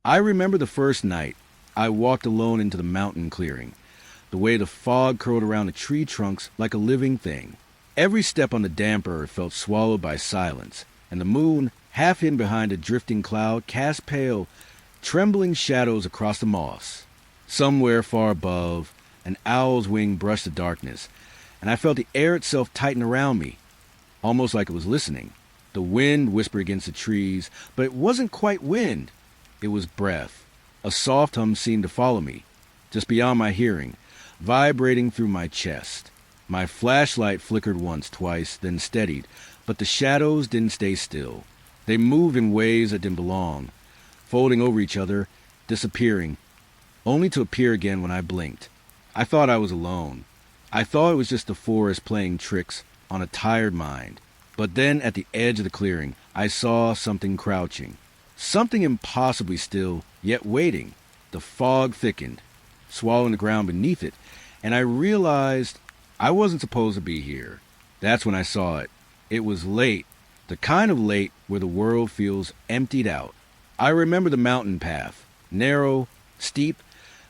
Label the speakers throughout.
Speaker 1: I remember the first night I walked alone into the mountain clearing, the way the fog curled around the tree trunks like a living thing. Every step on the damp earth felt swallowed by silence, and the moon, half hidden behind a drifting cloud, cast pale, trembling shadows across the moss. Somewhere far above, an owl's wing brushed the darkness, and I felt the air itself tighten around me, almost like it was listening. The wind whispered against the trees, but it wasn't quite wind. It was breath. A soft hum seemed to follow me, just beyond my hearing, vibrating through my chest. My flashlight flickered once, twice, then steadied, but the shadows didn't stay still. They moved in ways that didn't belong, folding over each other, disappearing, only to appear again when I blinked. I thought I was alone. I thought it was just the forest playing tricks on a tired mind. But then at the edge of the clearing, I saw something crouching. Something impossibly still, yet waiting. The fog thickened, swallowing the ground beneath it, and I realized I wasn't supposed to be here. That's when I saw it. It was late, the kind of late where the world feels emptied out. I remember the mountain path, narrow, steep,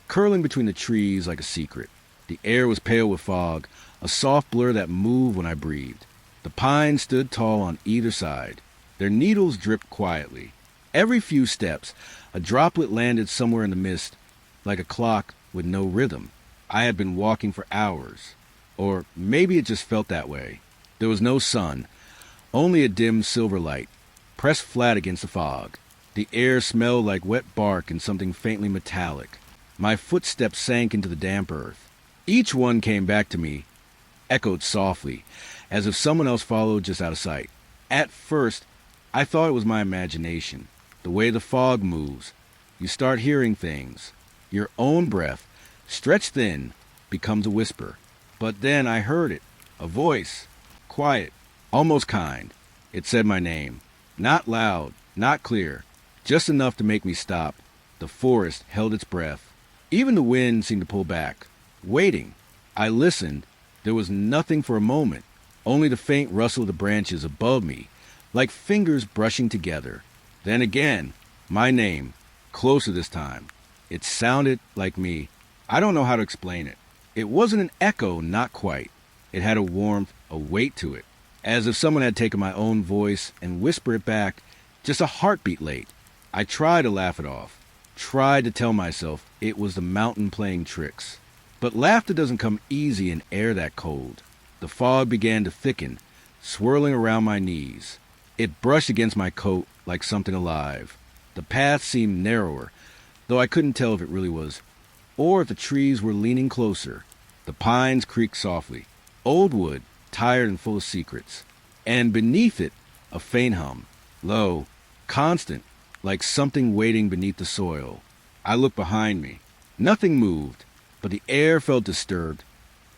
Speaker 1: curling between the trees like a secret. The air was pale with fog, a soft blur that moved when I breathed. The pines stood tall on either side. Their needles dripped quietly. Every few steps, a droplet landed somewhere in the mist, like a clock with no rhythm. I had been walking for hours. Or maybe it just felt that way. There was no sun, only a dim silver light, pressed flat against the fog. The air smelled like wet bark and something faintly metallic. My footsteps sank into the damp earth. Each one came back to me, echoed softly, as if someone else followed just out of sight. At first, I thought it was my imagination. The way the fog moves, you start hearing things. Your own breath, stretched thin, becomes a whisper. But then I heard it, a voice, quiet, almost kind. It said my name. Not loud, not clear, just enough to make me stop. The forest held its breath. Even the wind seemed to pull back, waiting. I listened. There was nothing for a moment, only the faint rustle of the branches above me, like fingers brushing together. Then again, my name, closer this time. It sounded like me. I don't know how to explain it. It wasn't an echo, not quite. It had a warmth, a weight to it, as if someone had taken my own voice and whispered it back, just a heartbeat late. I tried to laugh it off, tried to tell myself it was the mountain playing tricks. But laughter doesn't come easy in air that cold. The fog began to thicken, swirling around my knees. It brushed against my coat like something alive. The path seemed narrower, though I couldn't tell if it really was, or if the trees were leaning closer. The pines creaked softly, old wood, tired and full of secrets. And beneath it, a faint hum, low, constant, like something waiting beneath the soil. I looked behind me. Nothing moved, but the air felt disturbed,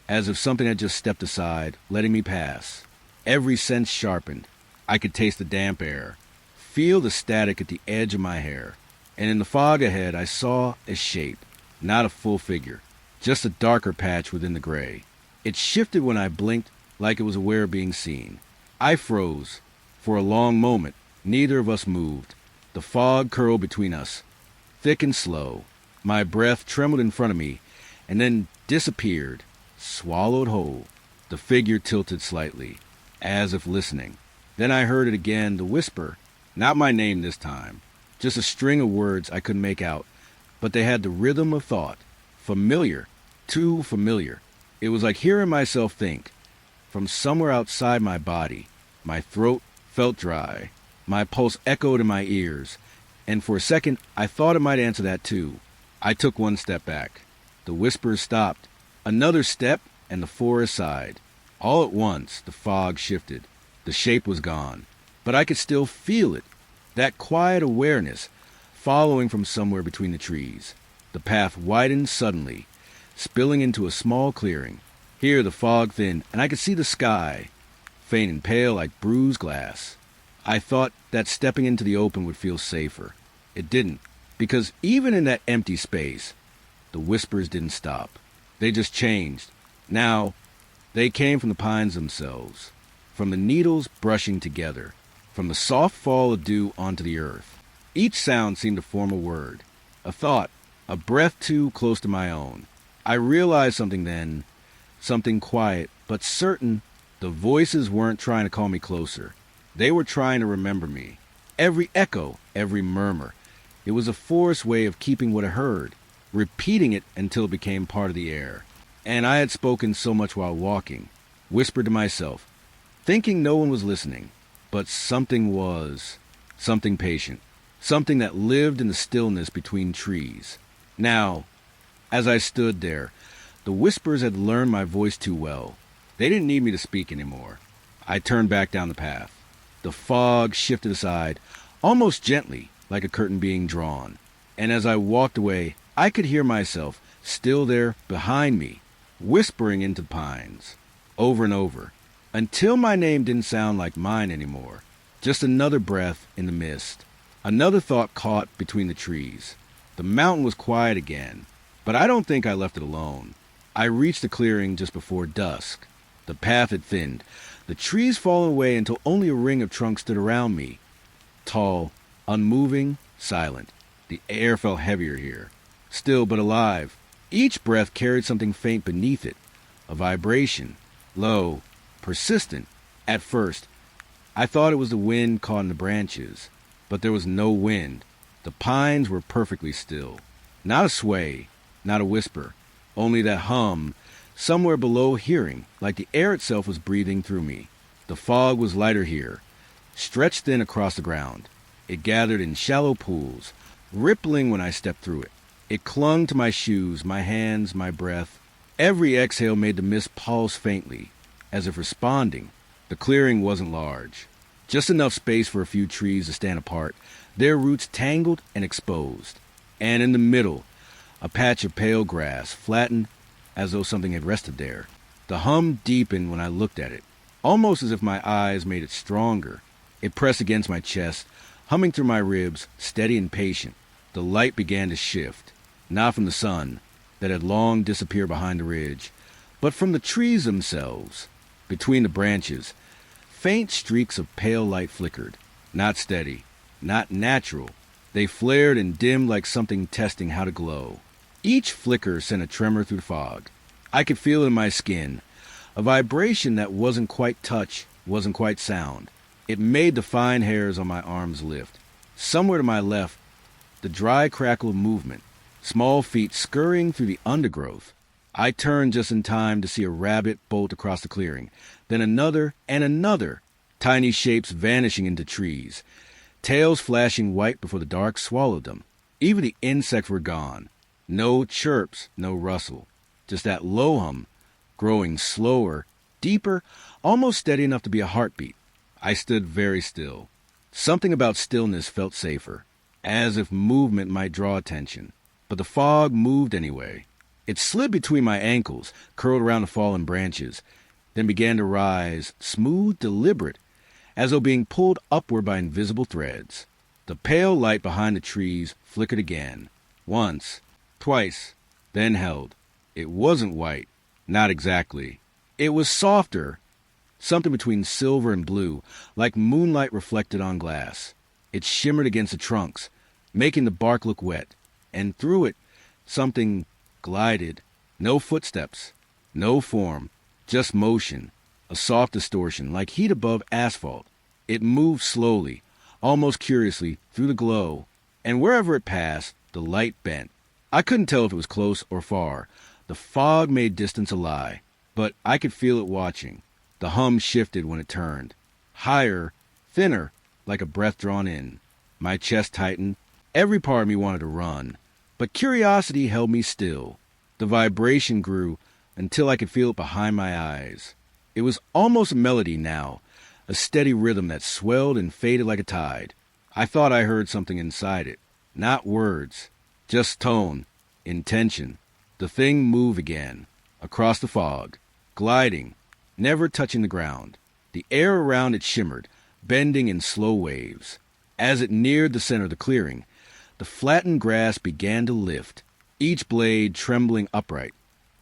Speaker 1: as if something had just stepped aside, letting me pass. Every sense sharpened. I could taste the damp air, feel the static at the edge of my hair. And in the fog ahead, I saw a shape, not a full figure, just a darker patch within the gray. It shifted when I blinked, like it was aware of being seen. I froze. For a long moment, neither of us moved. The fog curled between us, thick and slow. My breath trembled in front of me, and then disappeared, swallowed whole. The figure tilted slightly, as if listening. Then I heard it again, the whisper, not my name this time, just a string of words I couldn't make out, but they had the rhythm of thought. Familiar, too familiar. It was like hearing myself think. From somewhere outside my body, my throat felt dry. My pulse echoed in my ears, and for a second I thought it might answer that too. I took one step back. The whispers stopped. Another step, and the forest sighed. All at once, the fog shifted. The shape was gone, but I could still feel it, that quiet awareness, following from somewhere between the trees. The path widened suddenly, spilling into a small clearing. Here the fog thinned, and I could see the sky, faint and pale like bruised glass. I thought that stepping into the open would feel safer. It didn't, because even in that empty space, the whispers didn't stop. They just changed. Now, they came from the pines themselves, from the needles brushing together, from the soft fall of dew onto the earth. Each sound seemed to form a word, a thought, a breath too close to my own. I realized something then, something quiet, but certain. The voices weren't trying to call me closer. They were trying to remember me. Every echo, every murmur. It was a forced way of keeping what I heard, repeating it until it became part of the air. And I had spoken so much while walking, whispered to myself, thinking no one was listening. But something was, something patient, something that lived in the stillness between trees. Now, as I stood there, the whispers had learned my voice too well. They didn't need me to speak anymore. I turned back down the path. The fog shifted aside, almost gently, like a curtain being drawn. And as I walked away, I could hear myself, still there behind me, whispering into the pines, over and over, until my name didn't sound like mine anymore. Just another breath in the mist, another thought caught between the trees. The mountain was quiet again, but I don't think I left it alone. I reached the clearing just before dusk. The path had thinned, the trees fallen away until only a ring of trunks stood around me. Tall, unmoving, silent. The air felt heavier here, still but alive. Each breath carried something faint beneath it, a vibration, low, persistent. At first, I thought it was the wind caught in the branches, but there was no wind. The pines were perfectly still. Not a sway, not a whisper, only that hum, somewhere below hearing, like the air itself was breathing through me. The fog was lighter here, stretched thin across the ground. It gathered in shallow pools, rippling when I stepped through it. It clung to my shoes, my hands, my breath. Every exhale made the mist pulse faintly, as if responding. The clearing wasn't large, just enough space for a few trees to stand apart, their roots tangled and exposed. And in the middle, a patch of pale grass, flattened as though something had rested there. The hum deepened when I looked at it, almost as if my eyes made it stronger. It pressed against my chest, humming through my ribs, steady and patient. The light began to shift, not from the sun, that had long disappeared behind the ridge, but from the trees themselves. Between the branches, faint streaks of pale light flickered, not steady, not natural. They flared and dimmed like something testing how to glow. Each flicker sent a tremor through the fog. I could feel it in my skin, a vibration that wasn't quite touch, wasn't quite sound. It made the fine hairs on my arms lift. Somewhere to my left, the dry crackle of movement, small feet scurrying through the undergrowth. I turned just in time to see a rabbit bolt across the clearing, then another and another, tiny shapes vanishing into trees, tails flashing white before the dark swallowed them. Even the insects were gone. No chirps, no rustle, just that low hum, growing slower, deeper, almost steady enough to be a heartbeat. I stood very still. Something about stillness felt safer, as if movement might draw attention. But the fog moved anyway. It slid between my ankles, curled around the fallen branches, then began to rise, smooth, deliberate, as though being pulled upward by invisible threads. The pale light behind the trees flickered again, once, twice, then held. It wasn't white, not exactly. It was softer, something between silver and blue, like moonlight reflected on glass. It shimmered against the trunks, making the bark look wet, and through it, something glided. No footsteps, no form, just motion, a soft distortion, like heat above asphalt. It moved slowly, almost curiously, through the glow, and wherever it passed, the light bent. I couldn't tell if it was close or far. The fog made distance a lie, but I could feel it watching. The hum shifted when it turned. Higher, thinner, like a breath drawn in. My chest tightened. Every part of me wanted to run, but curiosity held me still. The vibration grew until I could feel it behind my eyes. It was almost a melody now, a steady rhythm that swelled and faded like a tide. I thought I heard something inside it. Not words, just tone, intention. The thing moved again, across the fog, gliding, never touching the ground. The air around it shimmered, bending in slow waves. As it neared the center of the clearing, the flattened grass began to lift, each blade trembling upright,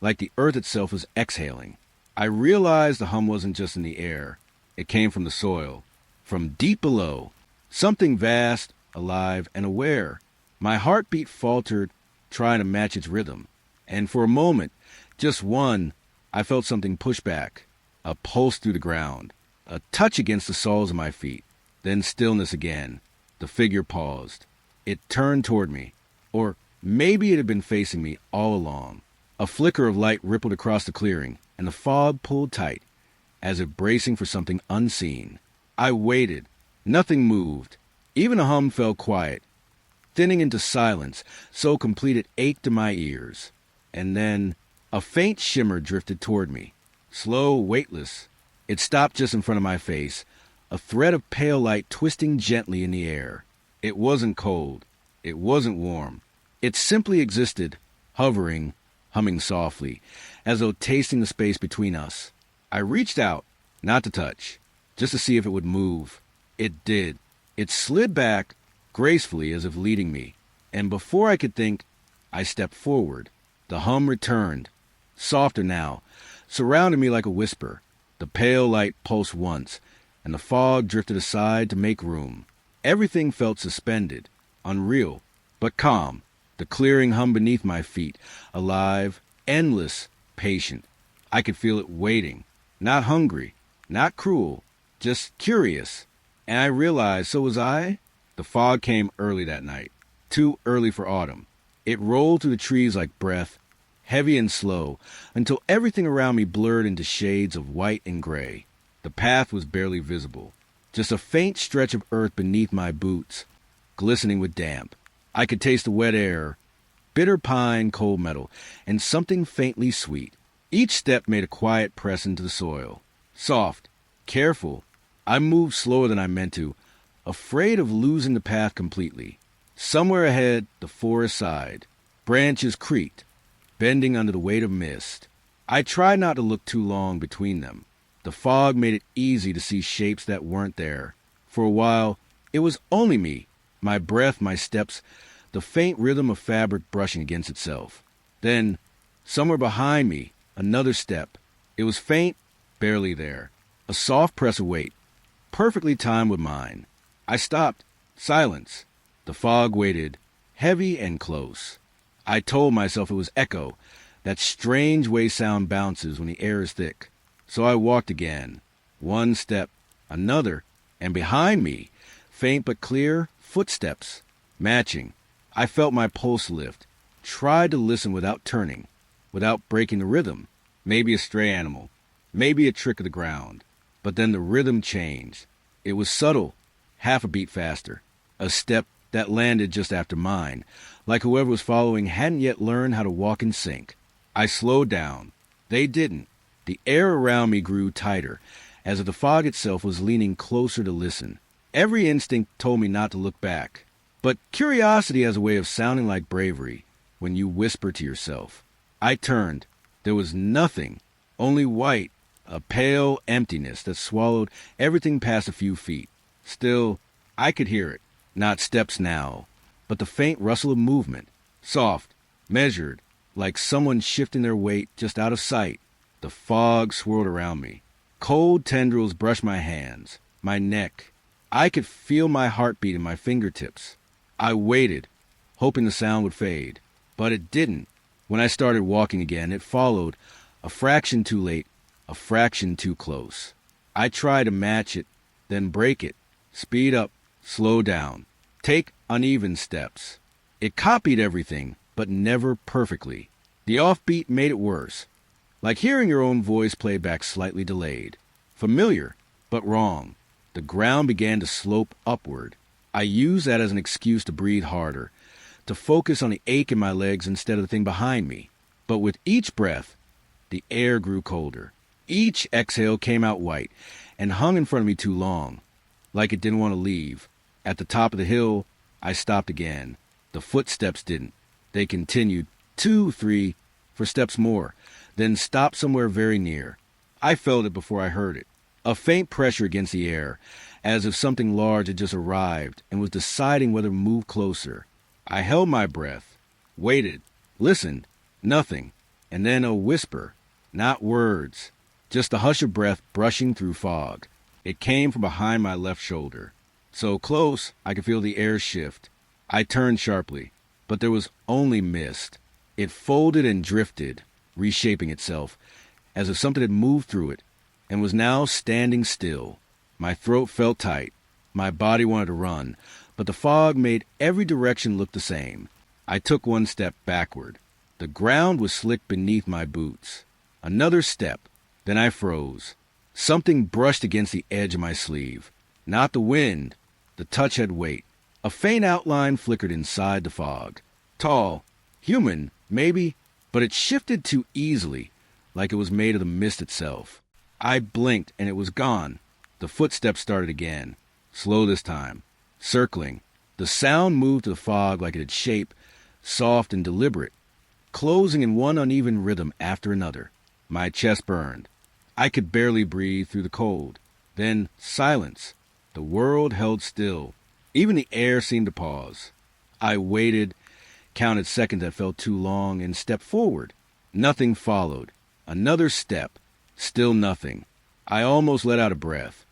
Speaker 1: like the earth itself was exhaling. I realized the hum wasn't just in the air. It came from the soil, from deep below. Something vast, alive, and aware. My heartbeat faltered, trying to match its rhythm. And for a moment, just one, I felt something push back, a pulse through the ground, a touch against the soles of my feet. Then stillness again. The figure paused. It turned toward me. Or maybe it had been facing me all along. A flicker of light rippled across the clearing, and the fog pulled tight, as if bracing for something unseen. I waited. Nothing moved. Even a hum fell quiet, thinning into silence, so complete it ached in my ears. And then a faint shimmer drifted toward me. Slow, weightless. It stopped just in front of my face, a thread of pale light twisting gently in the air. It wasn't cold. It wasn't warm. It simply existed, hovering, humming softly, as though tasting the space between us. I reached out, not to touch, just to see if it would move. It did. It slid back, gracefully as if leading me, and before I could think, I stepped forward. The hum returned, softer now, surrounding me like a whisper. The pale light pulsed once, and the fog drifted aside to make room. Everything felt suspended, unreal, but calm. The clearing hum beneath my feet, alive, endless, patient. I could feel it waiting, not hungry, not cruel, just curious. And I realized so was I. The fog came early that night, too early for autumn. It rolled through the trees like breath, heavy and slow, until everything around me blurred into shades of white and gray. The path was barely visible, just a faint stretch of earth beneath my boots, glistening with damp. I could taste the wet air, bitter pine, cold metal, and something faintly sweet. Each step made a quiet press into the soil. Soft, careful. I moved slower than I meant to, afraid of losing the path completely. Somewhere ahead, the forest sighed. Branches creaked, bending under the weight of mist. I tried not to look too long between them. The fog made it easy to see shapes that weren't there. For a while, it was only me, my breath, my steps, the faint rhythm of fabric brushing against itself. Then, somewhere behind me, another step. It was faint, barely there. A soft press of weight, perfectly timed with mine. I stopped. Silence. The fog waited, heavy and close. I told myself it was echo, that strange way sound bounces when the air is thick. So I walked again. One step, another, and behind me, faint but clear, footsteps, matching. I felt my pulse lift, tried to listen without turning, without breaking the rhythm. Maybe a stray animal, maybe a trick of the ground. But then the rhythm changed. It was subtle, half a beat faster. A step that landed just after mine, like whoever was following hadn't yet learned how to walk in sync. I slowed down. They didn't. The air around me grew tighter, as if the fog itself was leaning closer to listen. Every instinct told me not to look back. But curiosity has a way of sounding like bravery when you whisper to yourself. I turned. There was nothing, only white, a pale emptiness that swallowed everything past a few feet. Still, I could hear it. Not steps now, but the faint rustle of movement. Soft, measured, like someone shifting their weight just out of sight. The fog swirled around me. Cold tendrils brushed my hands, my neck. I could feel my heartbeat in my fingertips. I waited, hoping the sound would fade. But it didn't. When I started walking again, it followed, a fraction too late, a fraction too close. I tried to match it, then break it, speed up, slow down, take uneven steps. It copied everything, but never perfectly. The offbeat made it worse, like hearing your own voice play back slightly delayed. Familiar, but wrong. The ground began to slope upward. I used that as an excuse to breathe harder, to focus on the ache in my legs instead of the thing behind me. But with each breath, the air grew colder. Each exhale came out white and hung in front of me too long, like it didn't want to leave. At the top of the hill, I stopped again. The footsteps didn't. They continued, 2, 3, for steps more, then stopped somewhere very near. I felt it before I heard it. A faint pressure against the air, as if something large had just arrived and was deciding whether to move closer. I held my breath, waited, listened, nothing, and then a whisper, not words, just a hush of breath brushing through fog. It came from behind my left shoulder. So close, I could feel the air shift. I turned sharply, but there was only mist. It folded and drifted, reshaping itself, as if something had moved through it, and was now standing still. My throat felt tight. My body wanted to run, but the fog made every direction look the same. I took one step backward. The ground was slick beneath my boots. Another step, then I froze. Something brushed against the edge of my sleeve. Not the wind. The touch had weight. A faint outline flickered inside the fog. Tall, human, maybe, but it shifted too easily, like it was made of the mist itself. I blinked, and it was gone. The footsteps started again, slow this time, circling. The sound moved to the fog like it had shape, soft and deliberate, closing in one uneven rhythm after another. My chest burned. I could barely breathe through the cold. Then silence. The world held still. Even the air seemed to pause. I waited, counted seconds that felt too long, and stepped forward. Nothing followed. Another step. Still nothing. I almost let out a breath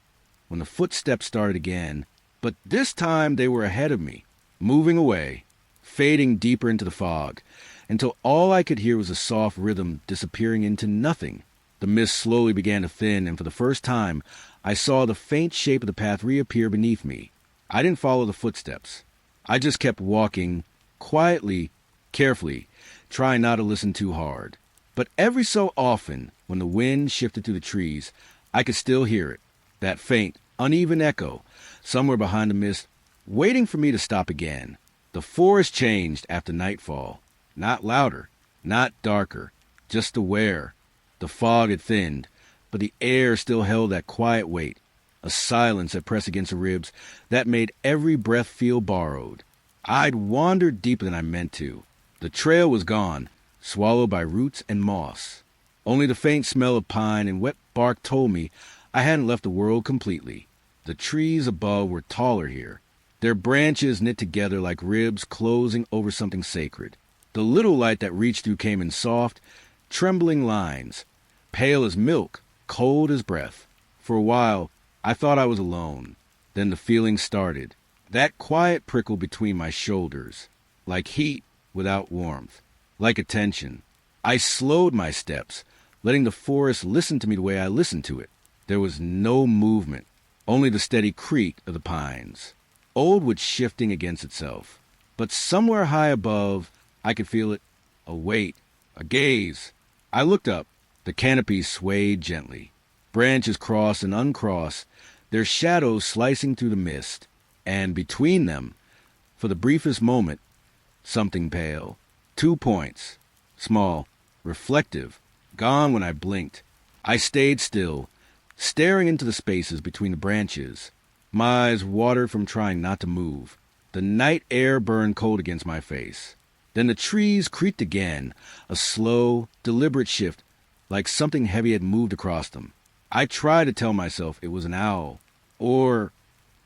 Speaker 1: when the footsteps started again, but this time they were ahead of me, moving away, fading deeper into the fog, until all I could hear was a soft rhythm disappearing into nothing. The mist slowly began to thin, and for the first time, I saw the faint shape of the path reappear beneath me. I didn't follow the footsteps. I just kept walking, quietly, carefully, trying not to listen too hard. But every so often, when the wind shifted through the trees, I could still hear it, that faint, uneven echo, somewhere behind the mist, waiting for me to stop again. The forest changed after nightfall. Not louder, not darker, just aware. The fog had thinned, but the air still held that quiet weight, a silence that pressed against the ribs that made every breath feel borrowed. I'd wandered deeper than I meant to. The trail was gone, swallowed by roots and moss. Only the faint smell of pine and wet bark told me I hadn't left the world completely. The trees above were taller here, their branches knit together like ribs closing over something sacred. The little light that reached through came in soft, trembling lines, pale as milk, cold as breath. For a while, I thought I was alone. Then the feeling started. That quiet prickle between my shoulders, like heat without warmth, like attention. I slowed my steps, letting the forest listen to me the way I listened to it. There was no movement, only the steady creak of the pines, old wood shifting against itself. But somewhere high above, I could feel it, a weight, a gaze. I looked up. The canopy swayed gently. Branches crossed and uncrossed, their shadows slicing through the mist. And between them, for the briefest moment, something pale. 2 points. Small, reflective, gone when I blinked. I stayed still, staring into the spaces between the branches. My eyes watered from trying not to move. The night air burned cold against my face. Then the trees creaked again, a slow, deliberate shift, like something heavy had moved across them. I tried to tell myself it was an owl, or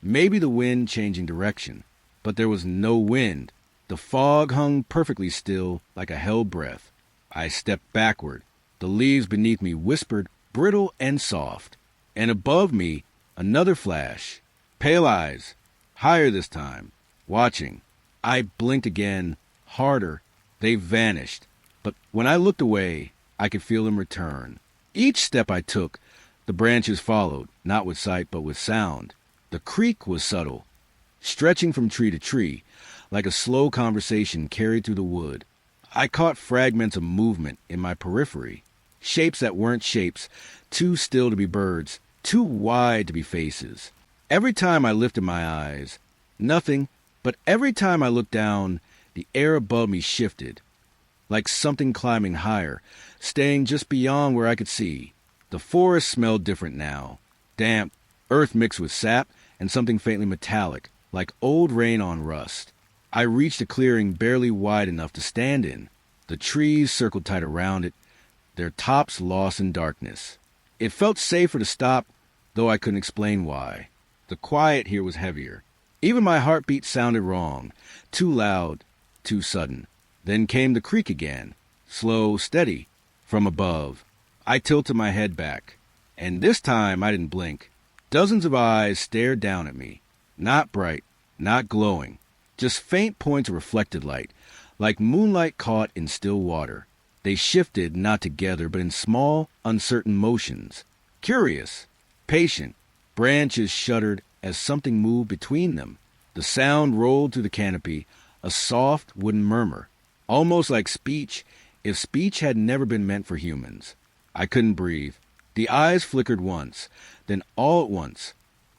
Speaker 1: maybe the wind changing direction. But there was no wind. The fog hung perfectly still, like a held breath. I stepped backward. The leaves beneath me whispered, brittle and soft. And above me, another flash. Pale eyes, higher this time, watching. I blinked again, harder. They vanished. But when I looked away, I could feel them return. Each step I took, the branches followed, not with sight but with sound. The creak was subtle, stretching from tree to tree, like a slow conversation carried through the wood. I caught fragments of movement in my periphery, shapes that weren't shapes, too still to be birds, too wide to be faces. Every time I lifted my eyes, nothing, but every time I looked down, the air above me shifted, like something climbing higher, staying just beyond where I could see. The forest smelled different now, damp, earth mixed with sap, and something faintly metallic, like old rain on rust. I reached a clearing barely wide enough to stand in. The trees circled tight around it, their tops lost in darkness. It felt safer to stop, though I couldn't explain why. The quiet here was heavier. Even my heartbeat sounded wrong, too loud, too sudden. Then came the creak again, slow, steady, from above. I tilted my head back, and this time I didn't blink. Dozens of eyes stared down at me. Not bright, not glowing, just faint points of reflected light, like moonlight caught in still water. They shifted not together, but in small, uncertain motions. Curious, patient, branches shuddered as something moved between them. The sound rolled through the canopy, a soft wooden murmur, almost like speech, if speech had never been meant for humans. I couldn't breathe. The eyes flickered once, then all at once,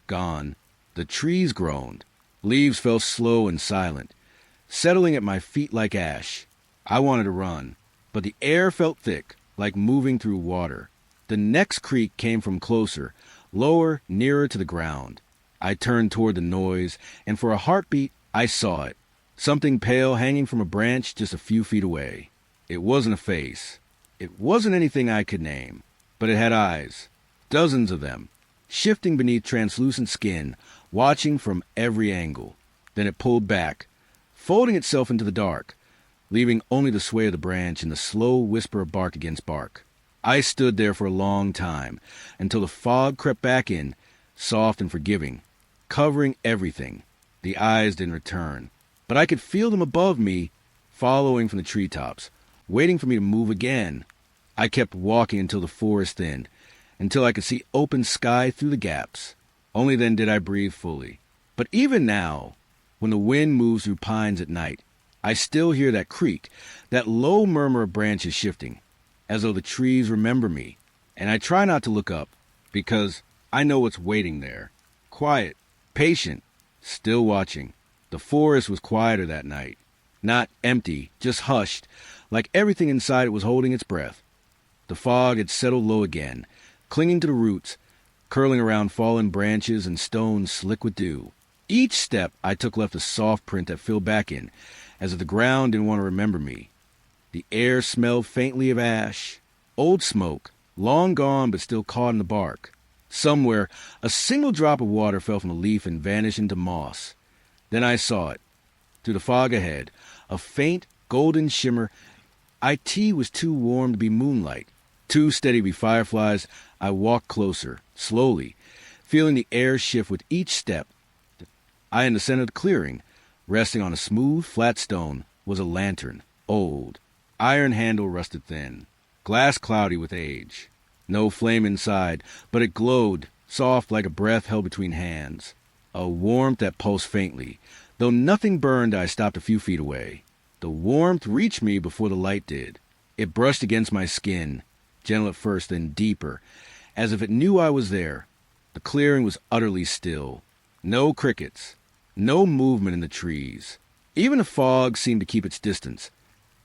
Speaker 1: gone. The trees groaned. Leaves fell slow and silent, settling at my feet like ash. I wanted to run, but the air felt thick, like moving through water. The next creak came from closer, lower, nearer to the ground. I turned toward the noise, and for a heartbeat, I saw it. Something pale hanging from a branch just a few feet away. It wasn't a face. It wasn't anything I could name, but it had eyes, dozens of them, shifting beneath translucent skin, watching from every angle. Then it pulled back, folding itself into the dark, leaving only the sway of the branch and the slow whisper of bark against bark. I stood there for a long time, until the fog crept back in, soft and forgiving, covering everything. The eyes didn't return, but I could feel them above me, following from the treetops, waiting for me to move again. I kept walking until the forest thinned, until I could see open sky through the gaps. Only then did I breathe fully. But even now, when the wind moves through pines at night, I still hear that creak, that low murmur of branches shifting, as though the trees remember me. And I try not to look up, because I know what's waiting there. Quiet, patient, still watching. The forest was quieter that night. Not empty, just hushed, like everything inside it was holding its breath. The fog had settled low again, clinging to the roots, curling around fallen branches and stones slick with dew. Each step I took left a soft print that filled back in, as if the ground didn't want to remember me. The air smelled faintly of ash, old smoke, long gone but still caught in the bark. Somewhere, a single drop of water fell from a leaf and vanished into moss. Then I saw it. Through the fog ahead, a faint, golden shimmer. It was too warm to be moonlight. Too steady to be fireflies, I walked closer, slowly, feeling the air shift with each step. In the center of the clearing, resting on a smooth, flat stone, was a lantern, old. Iron handle rusted thin, glass cloudy with age. No flame inside, but it glowed, soft like a breath held between hands. A warmth that pulsed faintly. Though nothing burned, I stopped a few feet away. The warmth reached me before the light did. It brushed against my skin, gentle at first, then deeper, as if it knew I was there. The clearing was utterly still. No crickets, no movement in the trees. Even the fog seemed to keep its distance.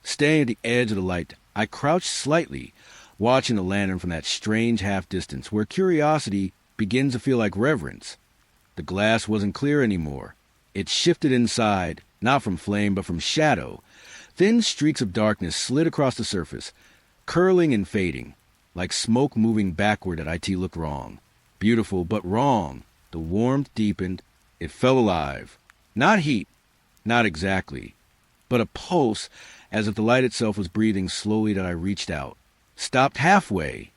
Speaker 1: Staying at the edge of the light, I crouched slightly, watching the lantern from that strange half-distance where curiosity begins to feel like reverence. The glass wasn't clear anymore. It shifted inside, not from flame but from shadow. Thin streaks of darkness slid across the surface, curling and fading, like smoke moving backward. It looked wrong. Beautiful, but wrong. The warmth deepened. It felt alive. Not heat, not exactly, but a pulse, as if the light itself was breathing slowly. That I reached out, stopped halfway.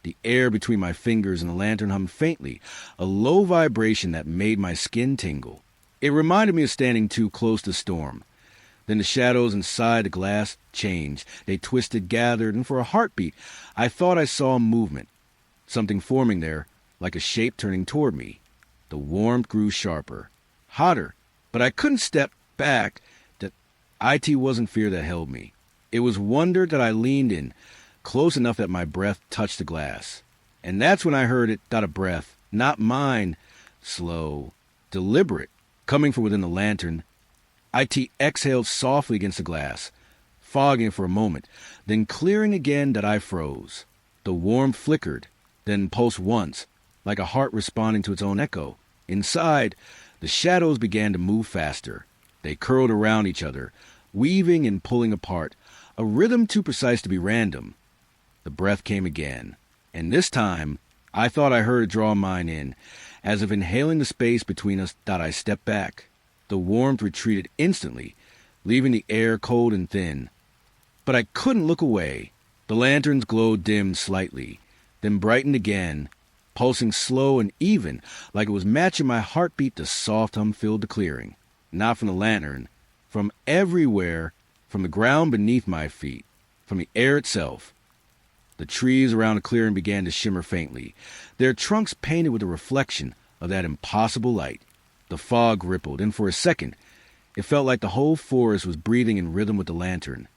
Speaker 1: The air between my fingers and the lantern hummed faintly, a low vibration that made my skin tingle. It reminded me of standing too close to the storm. Then the shadows inside the glass changed. They twisted, gathered, and for a heartbeat, I thought I saw movement. Something forming there, like a shape turning toward me. The warmth grew sharper, hotter, but I couldn't step back. It wasn't fear that held me. It was wonder that I leaned in, close enough that my breath touched the glass. And that's when I heard it, not a breath, not mine, slow, deliberate, coming from within the lantern. It exhaled softly against the glass, fogging for a moment, then clearing again. That I froze. The warmth flickered, then pulsed once, like a heart responding to its own echo. Inside, the shadows began to move faster. They curled around each other, weaving and pulling apart, a rhythm too precise to be random. The breath came again, and this time I thought I heard it draw mine in, as if inhaling the space between us. I stepped back. The warmth retreated instantly, leaving the air cold and thin. But I couldn't look away. The lantern's glow dimmed slightly, then brightened again. pulsing slow and even, like it was matching my heartbeat. The soft hum filled the clearing. Not from the lantern, from everywhere, from the ground beneath my feet, from the air itself. The trees around the clearing began to shimmer faintly, their trunks painted with the reflection of that impossible light. The fog rippled, and for a second, it felt like the whole forest was breathing in rhythm with the lantern.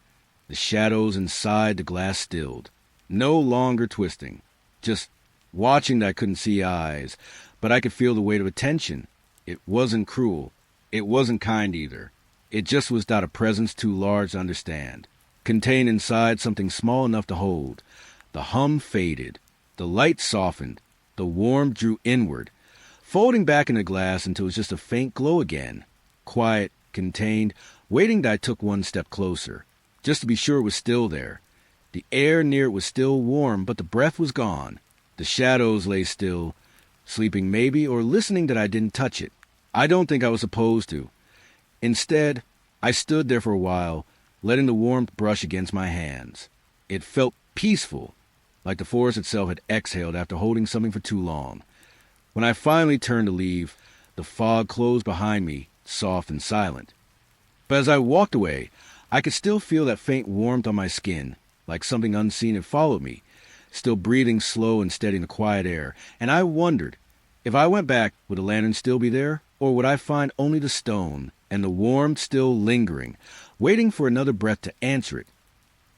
Speaker 1: The shadows inside the glass stilled, no longer twisting, just watching that I couldn't see eyes, but I could feel the weight of attention. It wasn't cruel. It wasn't kind either. It just was not a presence too large to understand, contained inside something small enough to hold. The hum faded. The light softened. The warmth drew inward, folding back in the glass until it was just a faint glow again. Quiet, contained, waiting that I took one step closer, just to be sure it was still there. The air near it was still warm, but the breath was gone. The shadows lay still, sleeping maybe, or listening that I didn't touch it. I don't think I was supposed to. Instead, I stood there for a while, letting the warmth brush against my hands. It felt peaceful, like the forest itself had exhaled after holding something for too long. When I finally turned to leave, the fog closed behind me, soft and silent. But as I walked away, I could still feel that faint warmth on my skin, like something unseen had followed me, still breathing slow and steady in the quiet air. And I wondered, if I went back, would the lantern still be there? Or would I find only the stone, and the warmth still lingering, waiting for another breath to answer it?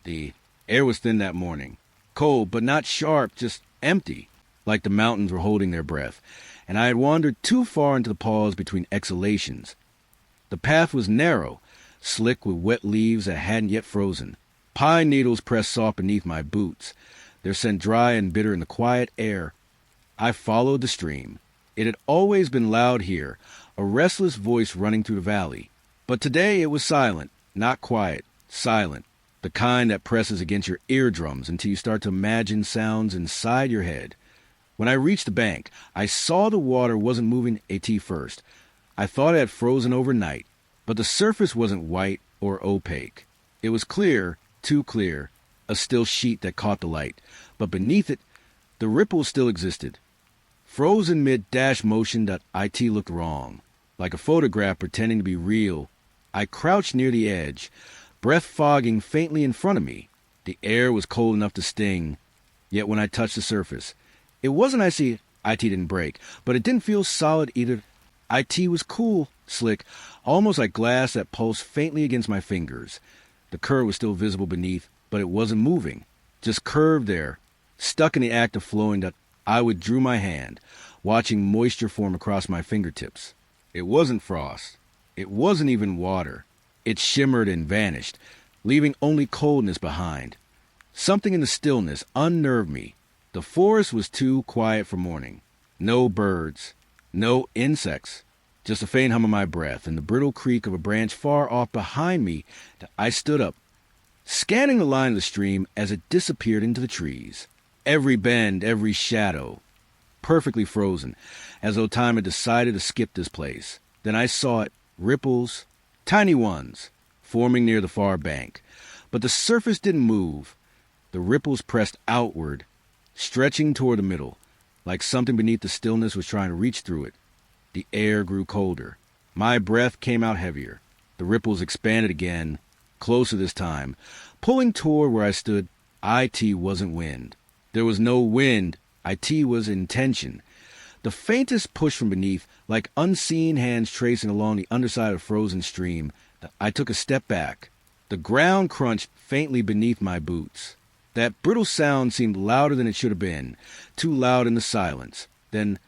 Speaker 1: The air was thin that morning, cold but not sharp, just empty, like the mountains were holding their breath, and I had wandered too far into the pause between exhalations. The path was narrow, slick with wet leaves that hadn't yet frozen. Pine needles pressed soft beneath my boots, their scent dry and bitter in the quiet air. I followed the stream. It had always been loud here, a restless voice running through the valley. But today it was silent, not quiet, silent, the kind that presses against your eardrums until you start to imagine sounds inside your head. When I reached the bank, I saw the water wasn't moving at first. I thought it had frozen overnight, but the surface wasn't white or opaque. It was clear, too clear, a still sheet that caught the light, but beneath it, the ripples still existed. Frozen mid-dash motion that IT looked wrong, like a photograph pretending to be real. I crouched near the edge, breath fogging faintly in front of me. The air was cold enough to sting, yet when I touched the surface, it wasn't icy. IT didn't break, but it didn't feel solid either. IT was cool, slick, almost like glass that pulsed faintly against my fingers. The curve was still visible beneath, but it wasn't moving, just curved there, stuck in the act of flowing that I withdrew my hand, watching moisture form across my fingertips. It wasn't frost. It wasn't even water. It shimmered and vanished, leaving only coldness behind. Something in the stillness unnerved me. The forest was too quiet for morning. No birds, no insects, just a faint hum of my breath and the brittle creak of a branch far off behind me. I stood up, scanning the line of the stream as it disappeared into the trees. Every bend, every shadow, perfectly frozen, as though time had decided to skip this place. Then I saw it, ripples, tiny ones, forming near the far bank. But the surface didn't move. The ripples pressed outward, stretching toward the middle, like something beneath the stillness was trying to reach through it. The air grew colder. My breath came out heavier. The ripples expanded again, closer this time, pulling toward where I stood. IT wasn't wind. There was no wind. IT was intention. The faintest push from beneath, like unseen hands tracing along the underside of a frozen stream. I took a step back. The ground crunched faintly beneath my boots. That brittle sound seemed louder than it should have been, too loud in the silence. Then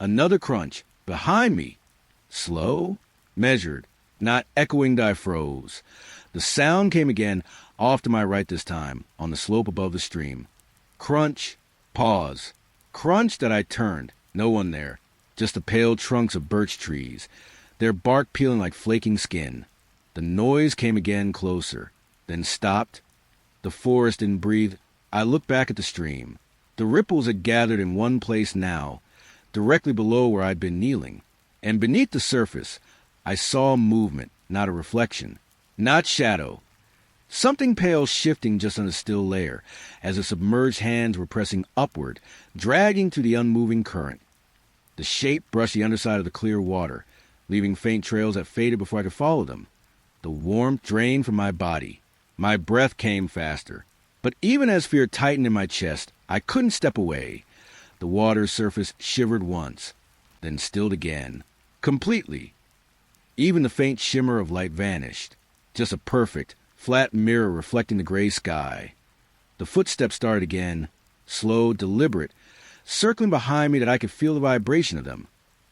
Speaker 1: another crunch behind me. Slow, measured, not echoing that I froze. The sound came again, off to my right this time, on the slope above the stream. Crunch, pause. Crunch that I turned. No one there. Just the pale trunks of birch trees, their bark peeling like flaking skin. The noise came again, closer, then stopped. The forest didn't breathe. I looked back at the stream. The ripples had gathered in one place now, directly below where I'd been kneeling. And beneath the surface, I saw movement, not a reflection, not shadow. Something pale shifting just on a still layer, as if submerged hands were pressing upward, dragging through the unmoving current. The shape brushed the underside of the clear water, leaving faint trails that faded before I could follow them. The warmth drained from my body. My breath came faster. But even as fear tightened in my chest, I couldn't step away. The water's surface shivered once, then stilled again, completely. Even the faint shimmer of light vanished. Just a perfect, flat mirror reflecting the gray sky. The footsteps started again, slow, deliberate, circling behind me that I could feel the vibration of them.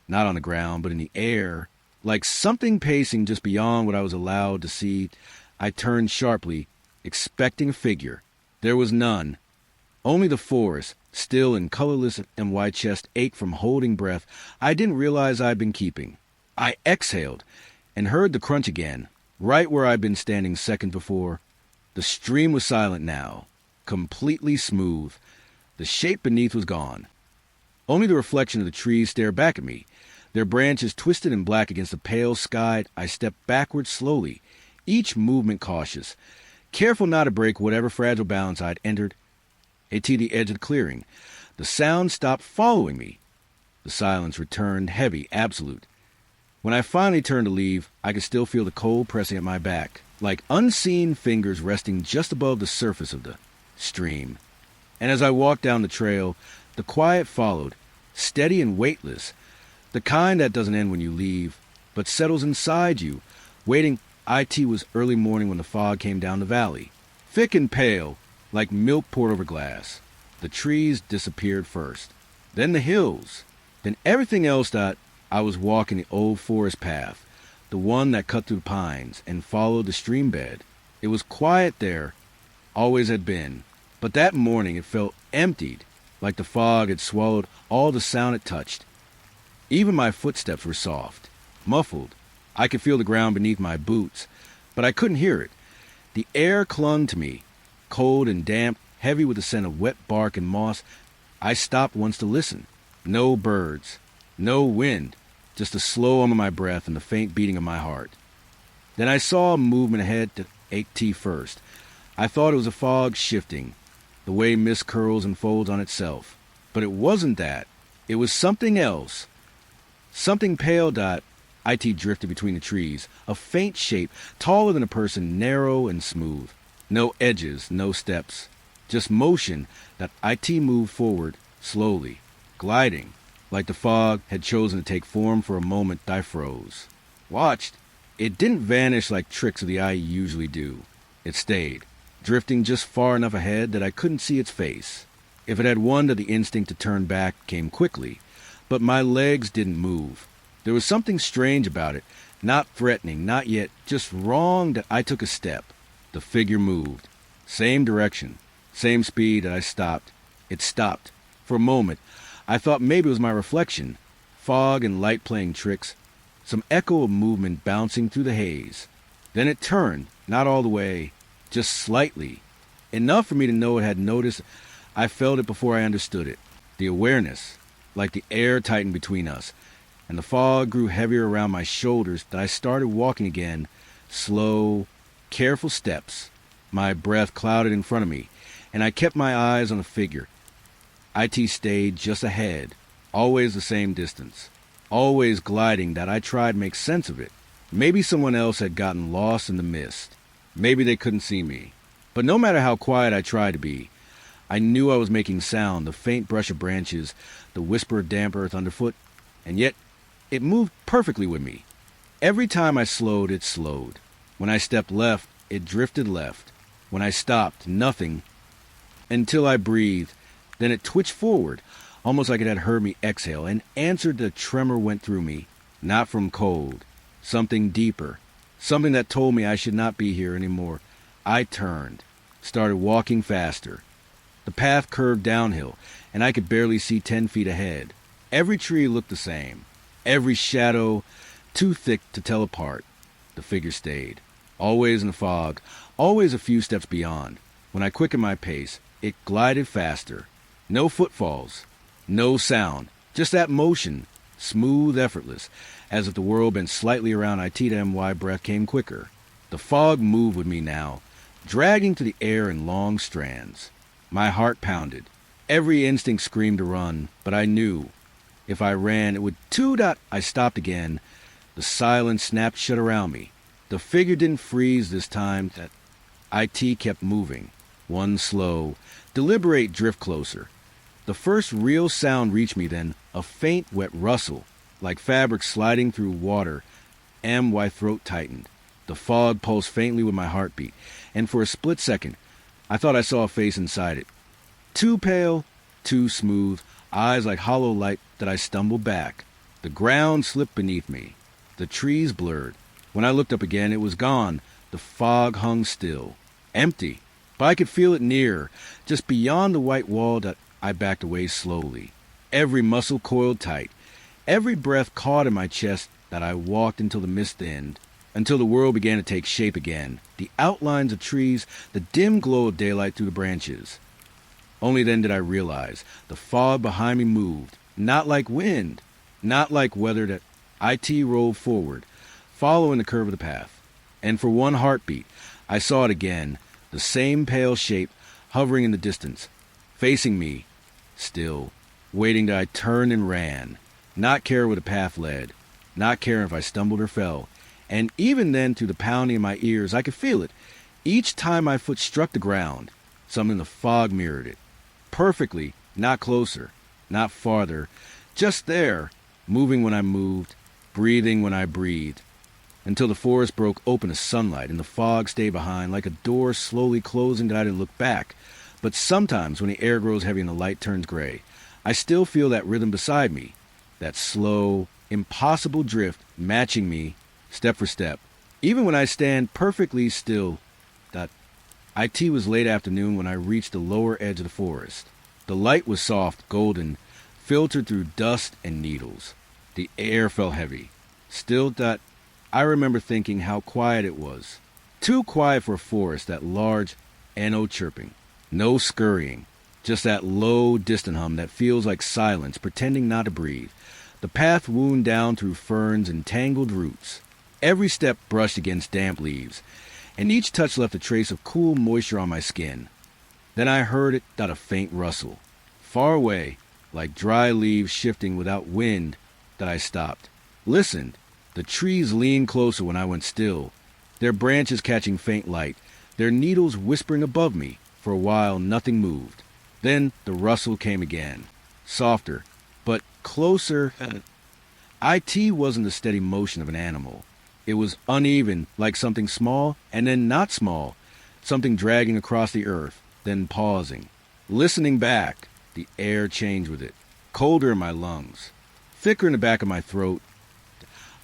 Speaker 1: Not on the ground, but in the air, like something pacing just beyond what I was allowed to see. I turned sharply, expecting a figure. There was none. Only the forest, still and colorless, and my chest ached from holding breath I didn't realize I'd been keeping. I exhaled and heard the crunch again, right where I'd been standing seconds before. The stream was silent now, completely smooth. The shape beneath was gone. Only the reflection of the trees stared back at me, their branches twisted and black against the pale sky. I stepped backward slowly, each movement cautious, careful not to break whatever fragile balance I'd entered. To the edge of the clearing, the sound stopped following me. The silence returned, heavy, absolute. When I finally turned to leave, I could still feel the cold pressing at my back, like unseen fingers resting just above the surface of the stream. And as I walked down the trail, the quiet followed, steady and weightless, the kind that doesn't end when you leave, but settles inside you, waiting. It was early morning when the fog came down the valley, thick and pale, like milk poured over glass. The trees disappeared first, then the hills, then everything else. That I was walking the old forest path, the one that cut through the pines and followed the stream bed. It was quiet there, always had been, but that morning it felt emptied, like the fog had swallowed all the sound it touched. Even my footsteps were soft, muffled. I could feel the ground beneath my boots, but I couldn't hear it. The air clung to me, cold and damp, heavy with the scent of wet bark and moss. I stopped once to listen. No birds, no wind, just the slow hum of my breath and the faint beating of my heart. Then I saw a movement ahead that ached first. I thought it was a fog shifting, the way mist curls and folds on itself. But it wasn't that. It was something else. Something pale. It drifted between the trees, a faint shape, taller than a person, narrow and smooth. No edges, no steps, just motion. That it moved forward, slowly, gliding, like the fog had chosen to take form. For a moment, I froze. Watched. It didn't vanish like tricks of the eye usually do. It stayed, drifting just far enough ahead that I couldn't see its face. If it had one, that the instinct to turn back came quickly, but my legs didn't move. There was something strange about it, not threatening, not yet, just wrong. That I took a step. The figure moved. Same direction, same speed. That I stopped. It stopped. For a moment, I thought maybe it was my reflection, fog and light playing tricks, some echo of movement bouncing through the haze. Then it turned, not all the way, just slightly, enough for me to know it had noticed. I felt it before I understood it. The awareness, like the air tightened between us, and the fog grew heavier around my shoulders. That I started walking again, slow, careful steps. My breath clouded in front of me, and I kept my eyes on the figure. It stayed just ahead, always the same distance, always gliding. That I tried to make sense of it. Maybe someone else had gotten lost in the mist. Maybe they couldn't see me. But no matter how quiet I tried to be, I knew I was making sound, the faint brush of branches, the whisper of damp earth underfoot, and yet it moved perfectly with me. Every time I slowed, it slowed. When I stepped left, it drifted left. When I stopped, nothing, until I breathed. Then it twitched forward, almost like it had heard me exhale, and answered. The tremor went through me, not from cold, something deeper, something that told me I should not be here anymore. I turned, started walking faster. The path curved downhill, and I could barely see 10 feet ahead. Every tree looked the same, every shadow too thick to tell apart. The figure stayed, always in the fog, always a few steps beyond. When I quickened my pace, it glided faster. No footfalls, no sound, just that motion, smooth, effortless, as if the world bent slightly around. My breath came quicker. The fog moved with me now, dragging through the air in long strands. My heart pounded. Every instinct screamed to run, but I knew if I ran, it would toot out. I stopped again. The silence snapped shut around me. The figure didn't freeze this time. That IT kept moving. One slow, deliberate drift closer. The first real sound reached me then, a faint, wet rustle, like fabric sliding through water, and my throat tightened. The fog pulsed faintly with my heartbeat, and for a split second, I thought I saw a face inside it. Too pale, too smooth, eyes like hollow light that I stumbled back. The ground slipped beneath me. The trees blurred. When I looked up again, it was gone. The fog hung still, empty, but I could feel it near, just beyond the white wall that I backed away slowly. Every muscle coiled tight, every breath caught in my chest that I walked until the mist thinned, until the world began to take shape again, the outlines of trees, the dim glow of daylight through the branches. Only then did I realize the fog behind me moved, not like wind, not like weather. That IT rolled forward, following the curve of the path. And for one heartbeat, I saw it again, the same pale shape hovering in the distance, facing me, still, waiting till I turned and ran, not caring where the path led, not caring if I stumbled or fell. And even then, through the pounding in my ears, I could feel it. Each time my foot struck the ground, something in the fog mirrored it. Perfectly, not closer, not farther, just there, moving when I moved, breathing when I breathed, until the forest broke open to sunlight and the fog stayed behind like a door slowly closing that I didn't look back. But sometimes when the air grows heavy and the light turns gray, I still feel that rhythm beside me, that slow, impossible drift matching me step for step. Even when I stand perfectly still. IT was late afternoon when I reached the lower edge of the forest. The light was soft, golden, filtered through dust and needles. The air felt heavy. Still, I remember thinking how quiet it was. Too quiet for a forest, that large, and no chirping. No scurrying. Just that low, distant hum that feels like silence, pretending not to breathe. The path wound down through ferns and tangled roots. Every step brushed against damp leaves, and each touch left a trace of cool moisture on my skin. Then I heard it, a faint rustle. Far away, like dry leaves shifting without wind, that I stopped. Listened. The trees leaned closer when I went still, their branches catching faint light, their needles whispering above me. For a while, nothing moved. Then the rustle came again, softer, but closer. IT wasn't the steady motion of an animal. It was uneven, like something small, and then not small, something dragging across the earth, then pausing. Listening back, the air changed with it, colder in my lungs, thicker in the back of my throat.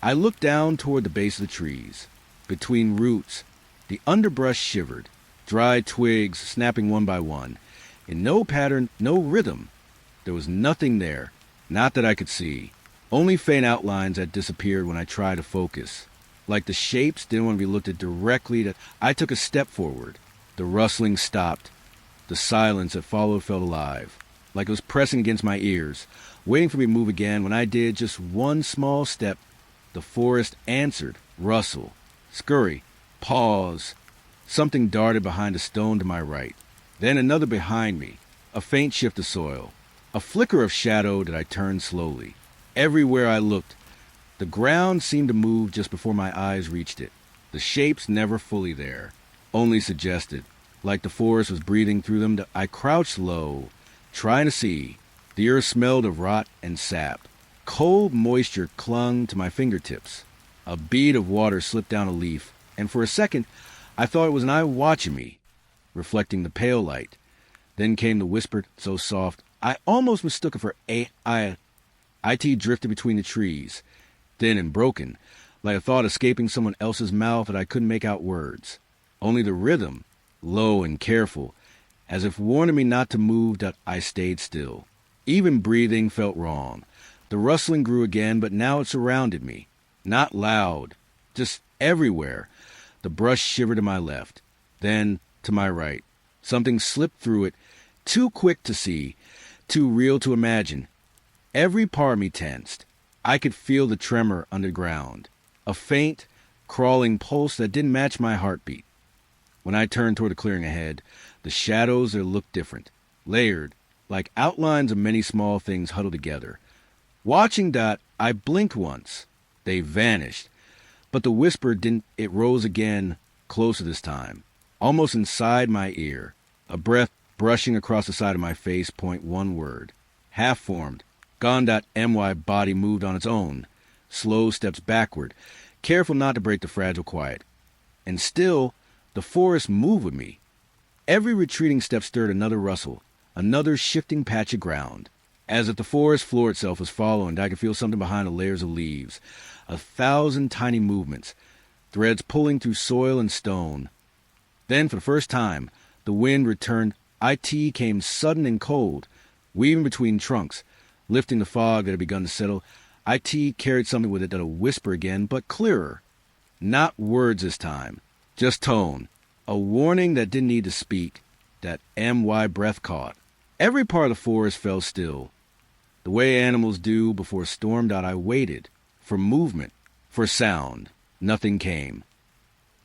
Speaker 1: I looked down toward the base of the trees. Between roots, the underbrush shivered, dry twigs snapping one by one. In no pattern, no rhythm. There was nothing there, not that I could see. Only faint outlines that disappeared when I tried to focus. Like the shapes didn't want to be looked at directly. I took a step forward. The rustling stopped. The silence that followed felt alive, like it was pressing against my ears, waiting for me to move again. When I did just one small step, the forest answered. Rustle, scurry, pause. Something darted behind a stone to my right. Then another behind me. A faint shift of soil. A flicker of shadow that I turned slowly. Everywhere I looked, the ground seemed to move just before my eyes reached it. The shapes never fully there, only suggested. Like the forest was breathing through them, I crouched low, trying to see. The earth smelled of rot and sap. Cold moisture clung to my fingertips. A bead of water slipped down a leaf, and for a second, I thought it was an eye watching me, reflecting the pale light. Then came the whisper, so soft, I almost mistook it for AI. IT drifted between the trees, thin and broken, like a thought escaping someone else's mouth that I couldn't make out words. Only the rhythm, low and careful, as if warning me not to move. That I stayed still. Even breathing felt wrong. The rustling grew again, but now it surrounded me. Not loud, just everywhere. The brush shivered to my left, then to my right. Something slipped through it, too quick to see, too real to imagine. Every part of me tensed. I could feel the tremor underground, a faint, crawling pulse that didn't match my heartbeat. When I turned toward the clearing ahead, the shadows there looked different, layered, like outlines of many small things huddled together. Watching that, I blinked once. They vanished. But the whisper didn't. It rose again, closer this time, almost inside my ear. A breath brushing across the side of my face, point one word. Half-formed. Gone.my body moved on its own. Slow steps backward, careful not to break the fragile quiet. And still, the forest moved with me. Every retreating step stirred another rustle, another shifting patch of ground. As if the forest floor itself was following, I could feel something behind the layers of leaves. 1,000 tiny movements, threads pulling through soil and stone. Then, for the first time, the wind returned. It came sudden and cold, weaving between trunks, lifting the fog that had begun to settle. It carried something with it that'll whisper again, but clearer. Not words this time, just tone. A warning that didn't need to speak, that my breath caught. Every part of the forest fell still. The way animals do before a storm. I waited. For movement. For sound. Nothing came.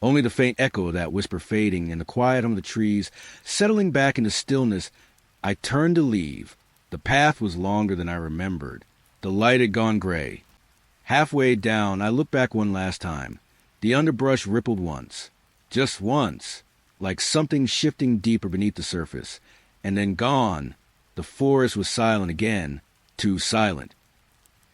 Speaker 1: Only the faint echo of that whisper fading and the quiet under the trees, settling back into stillness. I turned to leave. The path was longer than I remembered. The light had gone gray. Halfway down, I looked back one last time. The underbrush rippled once. Just once. Like something shifting deeper beneath the surface. And then gone. The forest was silent again. Too silent.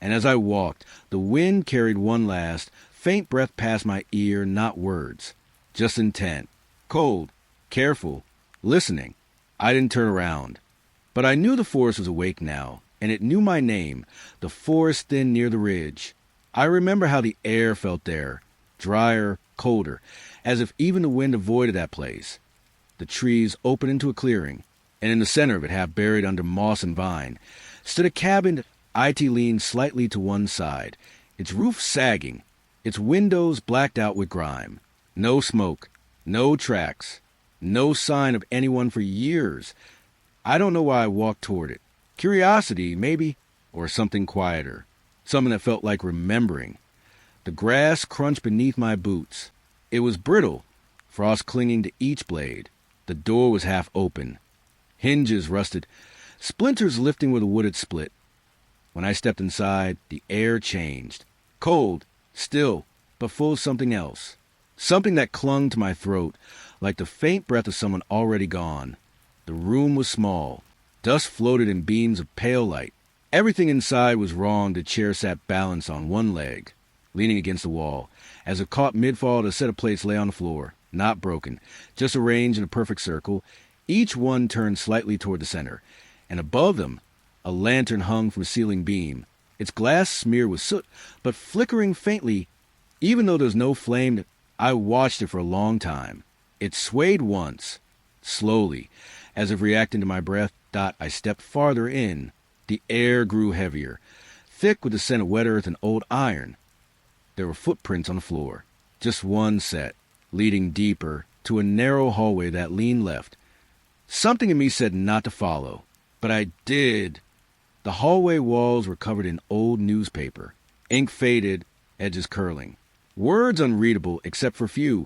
Speaker 1: And as I walked, the wind carried one last, faint breath past my ear, not words. Just intent. Cold. Careful. Listening. I didn't turn around. But I knew the forest was awake now, and it knew my name, the forest thin near the ridge. I remember how the air felt there, drier, colder, as if even the wind avoided that place. The trees opened into a clearing, and in the center of it, half buried under moss and vine, stood a cabin. It leaned slightly to one side, its roof sagging, its windows blacked out with grime. No smoke, no tracks, no sign of anyone for years. I don't know why I walked toward it. Curiosity, maybe, or something quieter, something that felt like remembering. The grass crunched beneath my boots. It was brittle, frost clinging to each blade. The door was half open. Hinges rusted, splinters lifting where the wood had split. When I stepped inside, the air changed. Cold, still, but full of something else. Something that clung to my throat, like the faint breath of someone already gone. The room was small. Dust floated in beams of pale light. Everything inside was wrong. The chair sat balanced on one leg, leaning against the wall. As if caught mid-fall, a set of plates lay on the floor, not broken, just arranged in a perfect circle, each one turned slightly toward the center. And above them, a lantern hung from a ceiling beam, its glass smeared with soot, but flickering faintly. Even though there was no flame, I watched it for a long time. It swayed once, slowly, as if reacting to my breath. I stepped farther in. The air grew heavier, thick with the scent of wet earth and old iron. There were footprints on the floor, just one set, leading deeper to a narrow hallway that leaned left. Something in me said not to follow, but I did. The hallway walls were covered in old newspaper, ink faded, edges curling. Words unreadable except for few.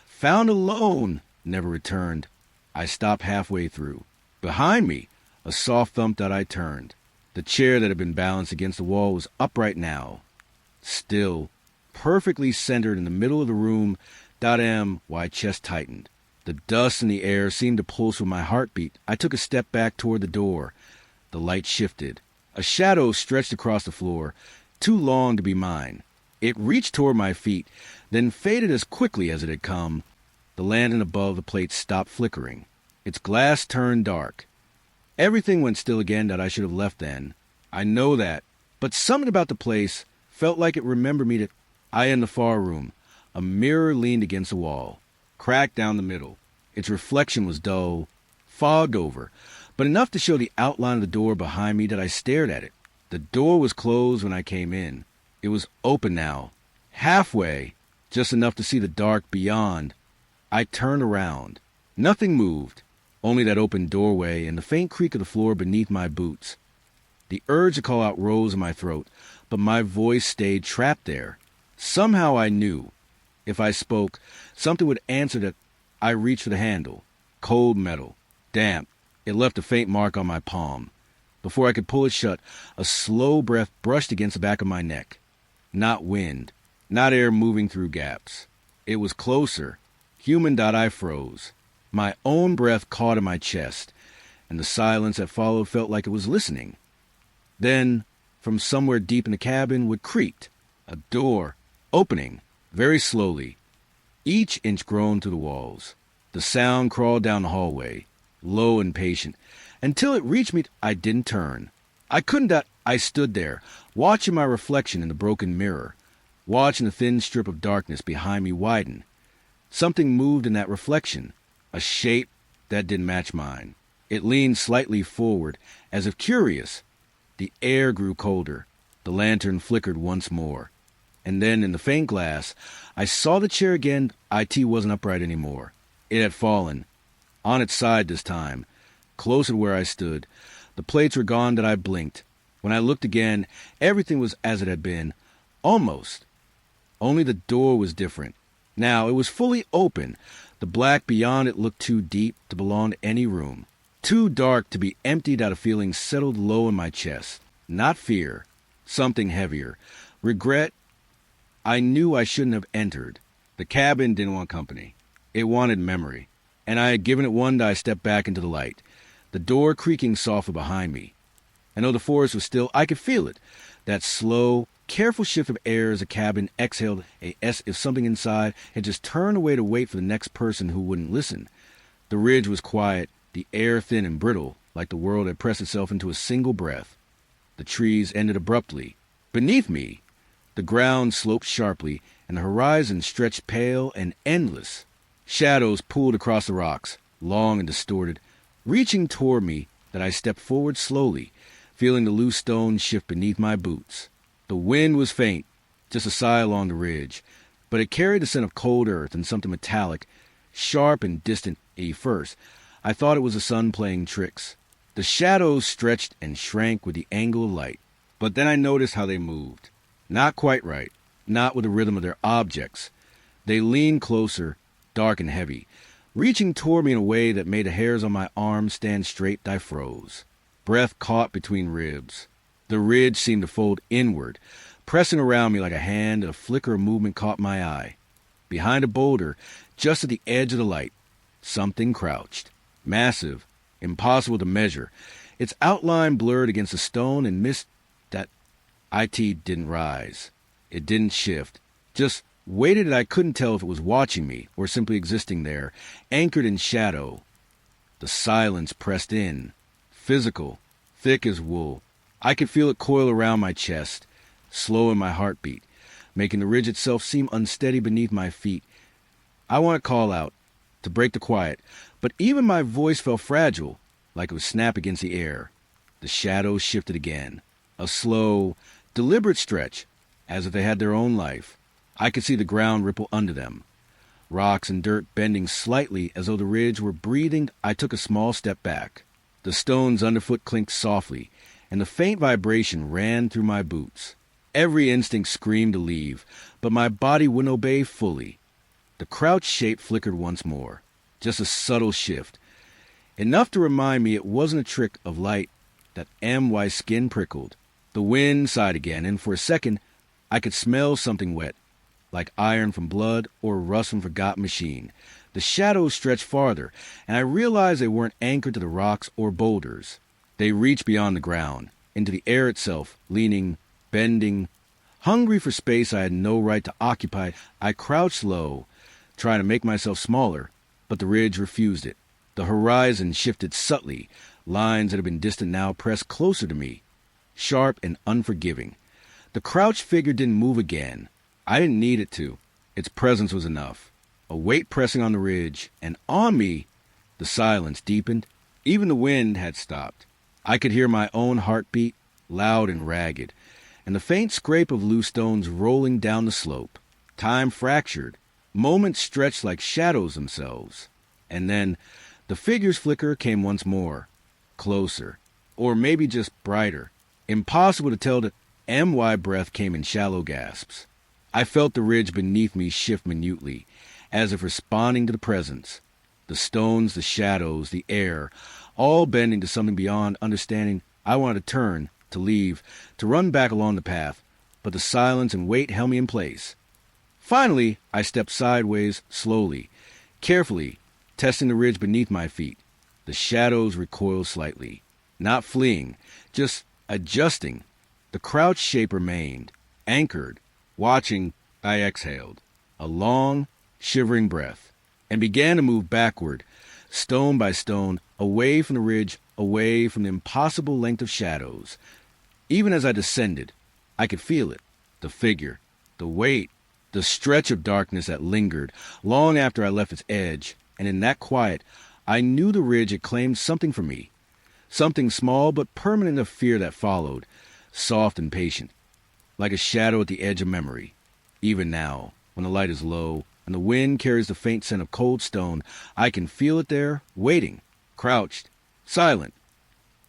Speaker 1: Found alone, never returned. I stopped halfway through. Behind me, a soft thump. I turned. The chair that had been balanced against the wall was upright now. Still, perfectly centered in the middle of the room. My chest tightened. The dust in the air seemed to pulse with my heartbeat. I took a step back toward the door. The light shifted. A shadow stretched across the floor, too long to be mine. It reached toward my feet, then faded as quickly as it had come. The lantern above the plate stopped flickering. Its glass turned dark. Everything went still again. I should have left then. I know that. But something about the place felt like it remembered me. In the far room. A mirror leaned against the wall, cracked down the middle. Its reflection was dull, fogged over, but enough to show the outline of the door behind me. I stared at it. The door was closed when I came in. It was open now, halfway, just enough to see the dark beyond. I turned around. Nothing moved, only that open doorway and the faint creak of the floor beneath my boots. The urge to call out rose in my throat, but my voice stayed trapped there. Somehow I knew. If I spoke, something would answer that I reached for the handle. Cold metal. Damp. It left a faint mark on my palm. Before I could pull it shut, a slow breath brushed against the back of my neck. Not wind. Not air moving through gaps. It was closer. Human. I froze. My own breath caught in my chest, and the silence that followed felt like it was listening. Then, from somewhere deep in the cabin, would creaked. A door. Opening. Very slowly. Each inch grown through the walls. The sound crawled down the hallway, low and patient. Until it reached me, I didn't turn. I couldn't. I stood there, watching my reflection in the broken mirror, watching the thin strip of darkness behind me widen. Something moved in that reflection, a shape that didn't match mine. It leaned slightly forward, as if curious. The air grew colder. The lantern flickered once more. And then, in the faint glass, I saw the chair again. IT wasn't upright anymore. It had fallen. On its side this time, closer to where I stood. The plates were gone that I blinked. When I looked again, everything was as it had been. Almost. Only the door was different. Now, it was fully open. The black beyond it looked too deep to belong to any room. Too dark to be emptied out of feeling settled low in my chest. Not fear. Something heavier. Regret. I knew I shouldn't have entered. The cabin didn't want company. It wanted memory. And I had given it one that I stepped back into the light. The door creaking softly behind me. And though the forest was still, I could feel it. That slow, careful shift of air as the cabin exhaled as if something inside had just turned away to wait for the next person who wouldn't listen. The ridge was quiet, the air thin and brittle, like the world had pressed itself into a single breath. The trees ended abruptly. Beneath me, the ground sloped sharply, and the horizon stretched pale and endless. Shadows pulled across the rocks, long and distorted, reaching toward me that I stepped forward slowly, feeling the loose stones shift beneath my boots. The wind was faint, just a sigh along the ridge, but it carried the scent of cold earth and something metallic, sharp and distant. At first, I thought it was the sun playing tricks. The shadows stretched and shrank with the angle of light, but then I noticed how they moved. Not quite right, not with the rhythm of their objects. They leaned closer, dark and heavy, reaching toward me in a way that made the hairs on my arms stand straight. I froze. Breath caught between ribs. The ridge seemed to fold inward, pressing around me like a hand. A flicker of movement caught my eye. Behind a boulder, just at the edge of the light, something crouched. Massive, impossible to measure. Its outline blurred against the stone and mist. That IT didn't rise. It didn't shift. Just waited, and I couldn't tell if it was watching me or simply existing there, anchored in shadow. The silence pressed in, physical, thick as wool. I could feel it coil around my chest, slow in my heartbeat, making the ridge itself seem unsteady beneath my feet. I want to call out, to break the quiet, but even my voice felt fragile, like it would snap against the air. The shadows shifted again, a slow, deliberate stretch, as if they had their own life. I could see the ground ripple under them, rocks and dirt bending slightly as though the ridge were breathing. I took a small step back. The stones underfoot clinked softly, and the faint vibration ran through my boots. Every instinct screamed to leave, but my body wouldn't obey fully. The crouched shape flickered once more, just a subtle shift, enough to remind me it wasn't a trick of light. That my skin prickled. The wind sighed again, and for a second, I could smell something wet, like iron from blood or rust from forgotten machine. The shadows stretched farther, and I realized they weren't anchored to the rocks or boulders. They reached beyond the ground, into the air itself, leaning, bending. Hungry for space I had no right to occupy, I crouched low, trying to make myself smaller, but the ridge refused it. The horizon shifted subtly. Lines that had been distant now pressed closer to me, sharp and unforgiving. The crouched figure didn't move again. I didn't need it to. Its presence was enough. A weight pressing on the ridge, and on me. The silence deepened. Even the wind had stopped. I could hear my own heartbeat, loud and ragged, and the faint scrape of loose stones rolling down the slope. Time fractured. Moments stretched like shadows themselves. And then the figure's flicker came once more. Closer, or maybe just brighter. Impossible to tell. The breath came in shallow gasps. I felt the ridge beneath me shift minutely, as if responding to the presence. The stones, the shadows, the air, all bending to something beyond understanding. I wanted to turn, to leave, to run back along the path, but the silence and weight held me in place. Finally, I stepped sideways, slowly, carefully, testing the ridge beneath my feet. The shadows recoiled slightly, not fleeing, just adjusting. The crouched shape remained, anchored, watching. I exhaled, a long, shivering breath, and began to move backward, stone by stone, away from the ridge, away from the impossible length of shadows. Even as I descended, I could feel it, the figure, the weight, the stretch of darkness that lingered long after I left its edge, and in that quiet, I knew the ridge had claimed something for me, something small but permanent of fear that followed, soft and patient, like a shadow at the edge of memory. Even now, when the light is low and the wind carries the faint scent of cold stone, I can feel it there, waiting, crouched, silent.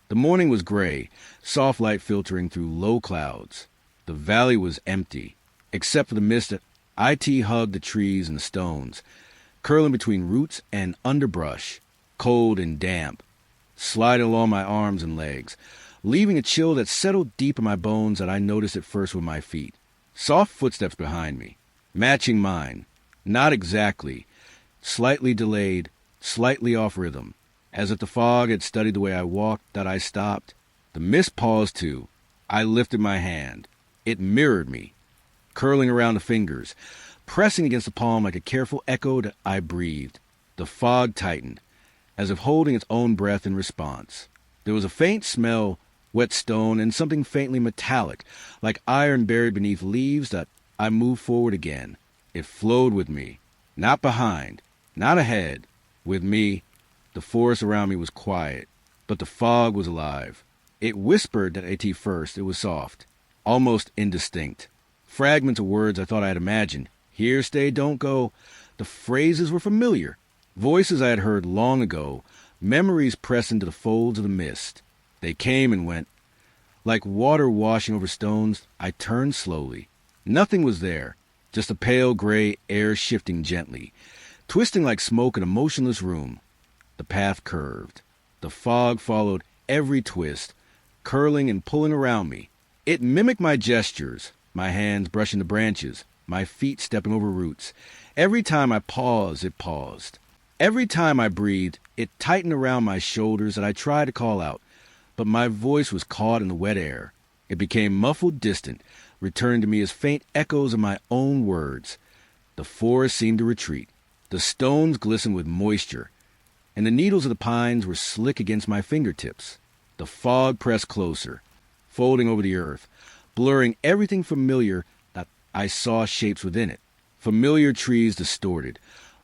Speaker 1: The morning was gray, soft light filtering through low clouds. The valley was empty, except for the mist that it hugged the trees and the stones, curling between roots and underbrush, cold and damp, sliding along my arms and legs, leaving a chill that settled deep in my bones that I noticed at first with my feet. Soft footsteps behind me, matching mine, not exactly, slightly delayed, slightly off rhythm, as if the fog had studied the way I walked, that I stopped. The mist paused too. I lifted my hand. It mirrored me, curling around the fingers, pressing against the palm like a careful echo that I breathed. The fog tightened, as if holding its own breath in response. There was a faint smell, wet stone, and something faintly metallic, like iron buried beneath leaves, that I moved forward again. It flowed with me, not behind, not ahead, with me. The forest around me was quiet, but the fog was alive. It whispered that at first it was soft, almost indistinct. Fragments of words I thought I had imagined. Here, stay, don't go. The phrases were familiar. Voices I had heard long ago, memories pressed into the folds of the mist. They came and went. Like water washing over stones, I turned slowly. Nothing was there, just a pale gray air shifting gently, twisting like smoke in a motionless room. The path curved. The fog followed every twist, curling and pulling around me. It mimicked my gestures, my hands brushing the branches, my feet stepping over roots. Every time I paused, it paused. Every time I breathed, it tightened around my shoulders that I tried to call out, but my voice was caught in the wet air. It became muffled, distant, returned to me as faint echoes of my own words. The forest seemed to retreat. The stones glistened with moisture, and the needles of the pines were slick against my fingertips. The fog pressed closer, folding over the earth, blurring everything familiar that I saw shapes within it. Familiar trees distorted,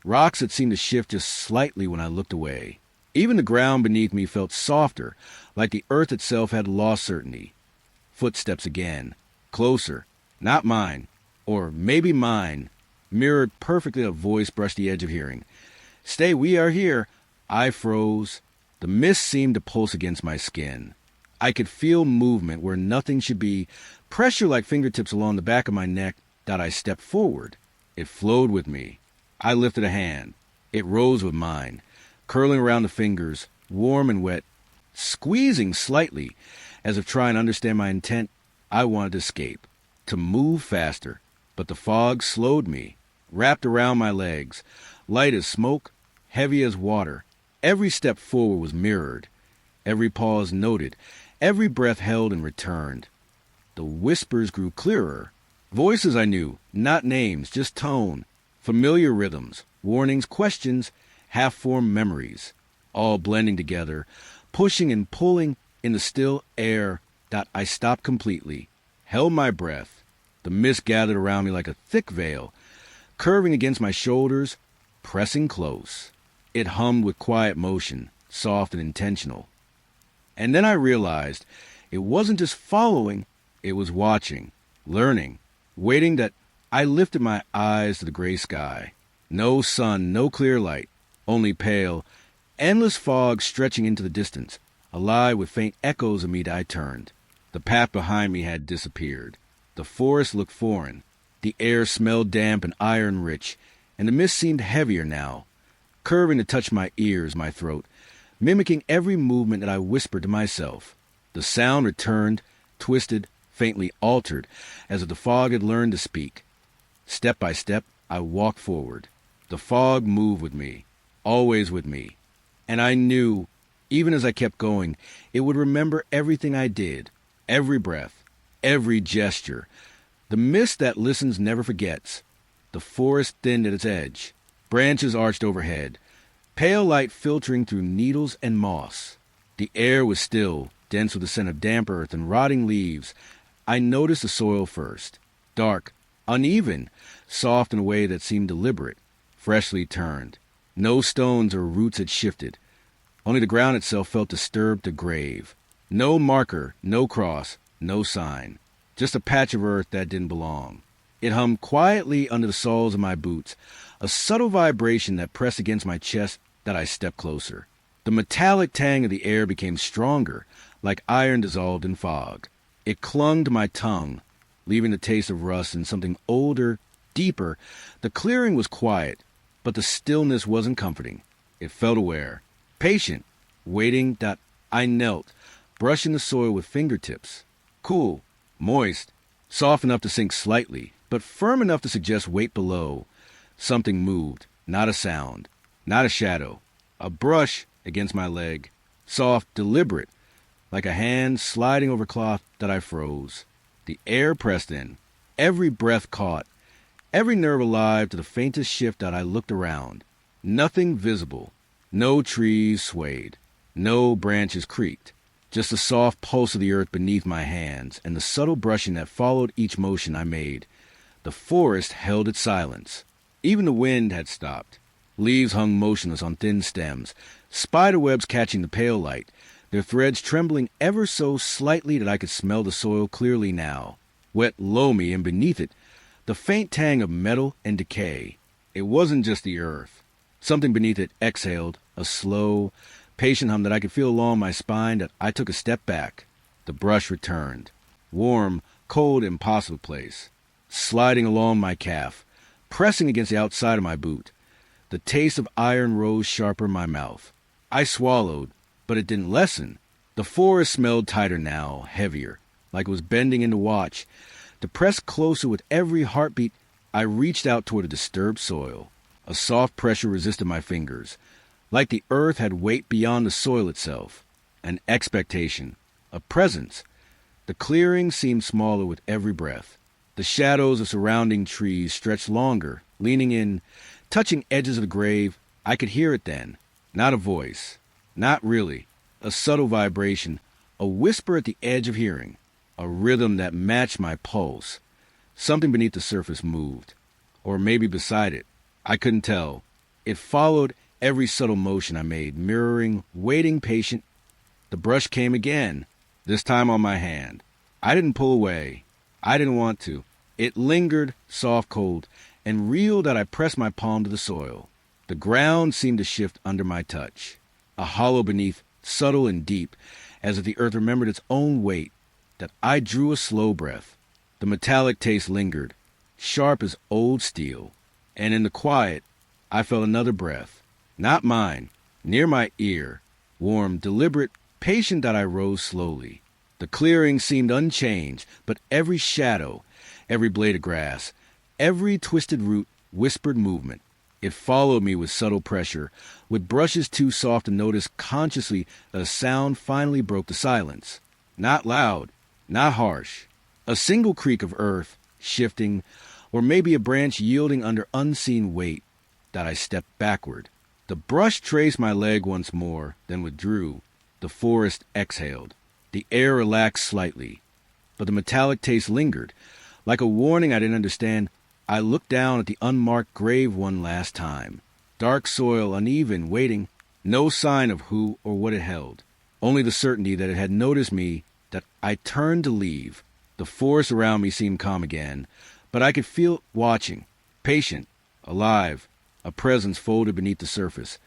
Speaker 1: rocks that seemed to shift just slightly when I looked away. Even the ground beneath me felt softer, like the earth itself had lost certainty. Footsteps again, closer, not mine, or maybe mine, mirrored perfectly. A voice brushed the edge of hearing. Stay, we are here. I froze. The mist seemed to pulse against my skin. I could feel movement where nothing should be, pressure like fingertips along the back of my neck. That I stepped forward. It flowed with me. I lifted a hand. It rose with mine, curling around the fingers, warm and wet, squeezing slightly, as if trying to understand my intent. I wanted to escape, to move faster, but the fog slowed me, wrapped around my legs, light as smoke, heavy as water. Every step forward was mirrored, every pause noted, every breath held and returned. The whispers grew clearer, voices I knew, not names, just tone, familiar rhythms, warnings, questions, half-formed memories, all blending together, pushing and pulling in the still air. That I stopped completely, held my breath. The mist gathered around me like a thick veil, curving against my shoulders, pressing close. It hummed with quiet motion, soft and intentional. And then I realized it wasn't just following, it was watching, learning, waiting. That I lifted my eyes to the gray sky. No sun, no clear light, only pale, endless fog stretching into the distance, alive with faint echoes of me. I turned. The path behind me had disappeared. The forest looked foreign. The air smelled damp and iron-rich, and the mist seemed heavier now, curving to touch my ears, my throat, mimicking every movement that I whispered to myself. The sound returned, twisted, faintly altered, as if the fog had learned to speak. Step by step, I walked forward. The fog moved with me, always with me. And I knew, even as I kept going, it would remember everything I did, every breath, every gesture. The mist that listens never forgets. The forest thinned at its edge. Branches arched overhead. Pale light filtering through needles and moss. The air was still, dense with the scent of damp earth and rotting leaves. I noticed the soil first. Dark, uneven, soft in a way that seemed deliberate, freshly turned. No stones or roots had shifted. Only the ground itself felt disturbed to grave. No marker, no cross, no sign. Just a patch of earth that didn't belong. It hummed quietly under the soles of my boots, a subtle vibration that pressed against my chest that I stepped closer. The metallic tang of the air became stronger, like iron dissolved in fog. It clung to my tongue, leaving the taste of rust and something older, deeper. The clearing was quiet, but the stillness wasn't comforting. It felt aware, patient, waiting. That I knelt, brushing the soil with fingertips. Cool, moist, soft enough to sink slightly, but firm enough to suggest weight below. Something moved, not a sound, not a shadow. A brush against my leg, soft, deliberate, like a hand sliding over cloth that I froze. The air pressed in, every breath caught, every nerve alive to the faintest shift that I looked around. Nothing visible. No trees swayed. No branches creaked. Just the soft pulse of the earth beneath my hands and the subtle brushing that followed each motion I made. The forest held its silence. Even the wind had stopped. Leaves hung motionless on thin stems, spiderwebs catching the pale light, their threads trembling ever so slightly that I could smell the soil clearly now. Wet loamy, and beneath it, the faint tang of metal and decay. It wasn't just the earth. Something beneath it exhaled, a slow, patient hum that I could feel along my spine. That I took a step back. The brush returned. Warm, cold, impossible place. Sliding along my calf, pressing against the outside of my boot. The taste of iron rose sharper in my mouth. I swallowed, but it didn't lessen. The forest smelled tighter now, heavier, like it was bending into watch. To press closer with every heartbeat, I reached out toward the disturbed soil. A soft pressure resisted my fingers, like the earth had weight beyond the soil itself. An expectation, a presence. The clearing seemed smaller with every breath. The shadows of surrounding trees stretched longer, leaning in, touching edges of the grave. I could hear it then. Not a voice. Not really. A subtle vibration, a whisper at the edge of hearing. A rhythm that matched my pulse. Something beneath the surface moved. Or maybe beside it. I couldn't tell. It followed every subtle motion I made, mirroring, waiting, patient. The brush came again, this time on my hand. I didn't pull away. I didn't want to. It lingered, soft, cold, and real that I pressed my palm to the soil. The ground seemed to shift under my touch. A hollow beneath, subtle and deep, as if the earth remembered its own weight. That I drew a slow breath. The metallic taste lingered, sharp as old steel. And in the quiet, I felt another breath. Not mine, near my ear. Warm, deliberate, patient. That I rose slowly. The clearing seemed unchanged, but every shadow, every blade of grass, every twisted root whispered movement. It followed me with subtle pressure, with brushes too soft to notice consciously. That a sound finally broke the silence. Not loud, not harsh. A single creak of earth shifting, or maybe a branch yielding under unseen weight. That I stepped backward. The brush traced my leg once more, then withdrew. The forest exhaled. The air relaxed slightly, but the metallic taste lingered. Like a warning I didn't understand, I looked down at the unmarked grave one last time. Dark soil, uneven, waiting. No sign of who or what it held. Only the certainty that it had noticed me, that I turned to leave. The forest around me seemed calm again, but I could feel it watching, patient, alive, a presence folded beneath the surface.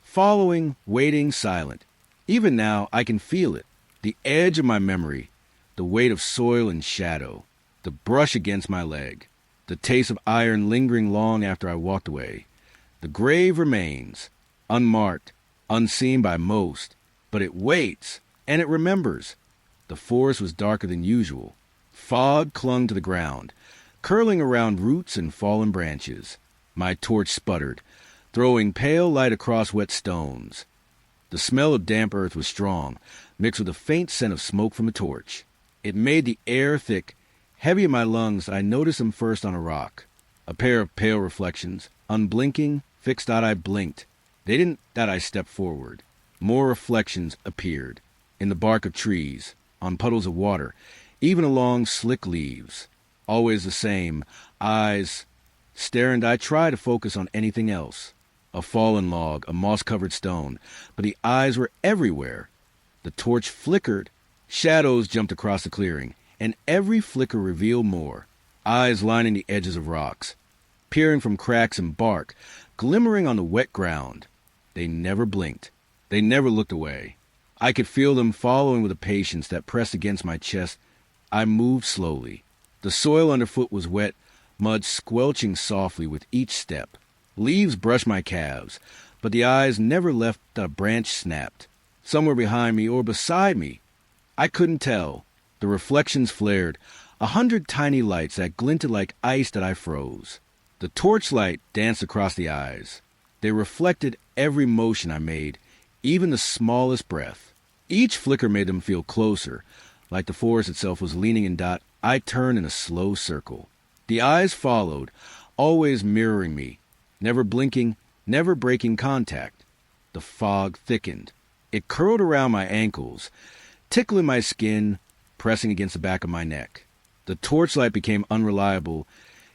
Speaker 1: Following, waiting, silent. Even now, I can feel it. The edge of my memory, the weight of soil and shadow, the brush against my leg, the taste of iron lingering long after I walked away. The grave remains, unmarked, unseen by most, but it waits, and it remembers. The forest was darker than usual. Fog clung to the ground, curling around roots and fallen branches. My torch sputtered, throwing pale light across wet stones. The smell of damp earth was strong, mixed with a faint scent of smoke from a torch. It made the air thick, heavy in my lungs. I noticed them first on a rock. A pair of pale reflections, unblinking, fixed-eyed. I blinked. They didn't that I stepped forward. More reflections appeared, in the bark of trees, on puddles of water, even along slick leaves. Always the same, eyes staring. I tried to focus on anything else. A fallen log, a moss-covered stone, but the eyes were everywhere. The torch flickered. Shadows jumped across the clearing, and every flicker revealed more. Eyes lining the edges of rocks, peering from cracks in bark, glimmering on the wet ground. They never blinked. They never looked away. I could feel them following with a patience that pressed against my chest. I moved slowly. The soil underfoot was wet, mud squelching softly with each step. Leaves brushed my calves, but the eyes never left. A branch snapped, somewhere behind me or beside me. I couldn't tell. The reflections flared, 100 tiny lights that glinted like ice that I froze. The torchlight danced across the eyes. They reflected every motion I made, even the smallest breath. Each flicker made them feel closer, like the forest itself was leaning in. I turned in a slow circle. The eyes followed, always mirroring me, never blinking, never breaking contact. The fog thickened. It curled around my ankles, tickling my skin, pressing against the back of my neck. The torchlight became unreliable,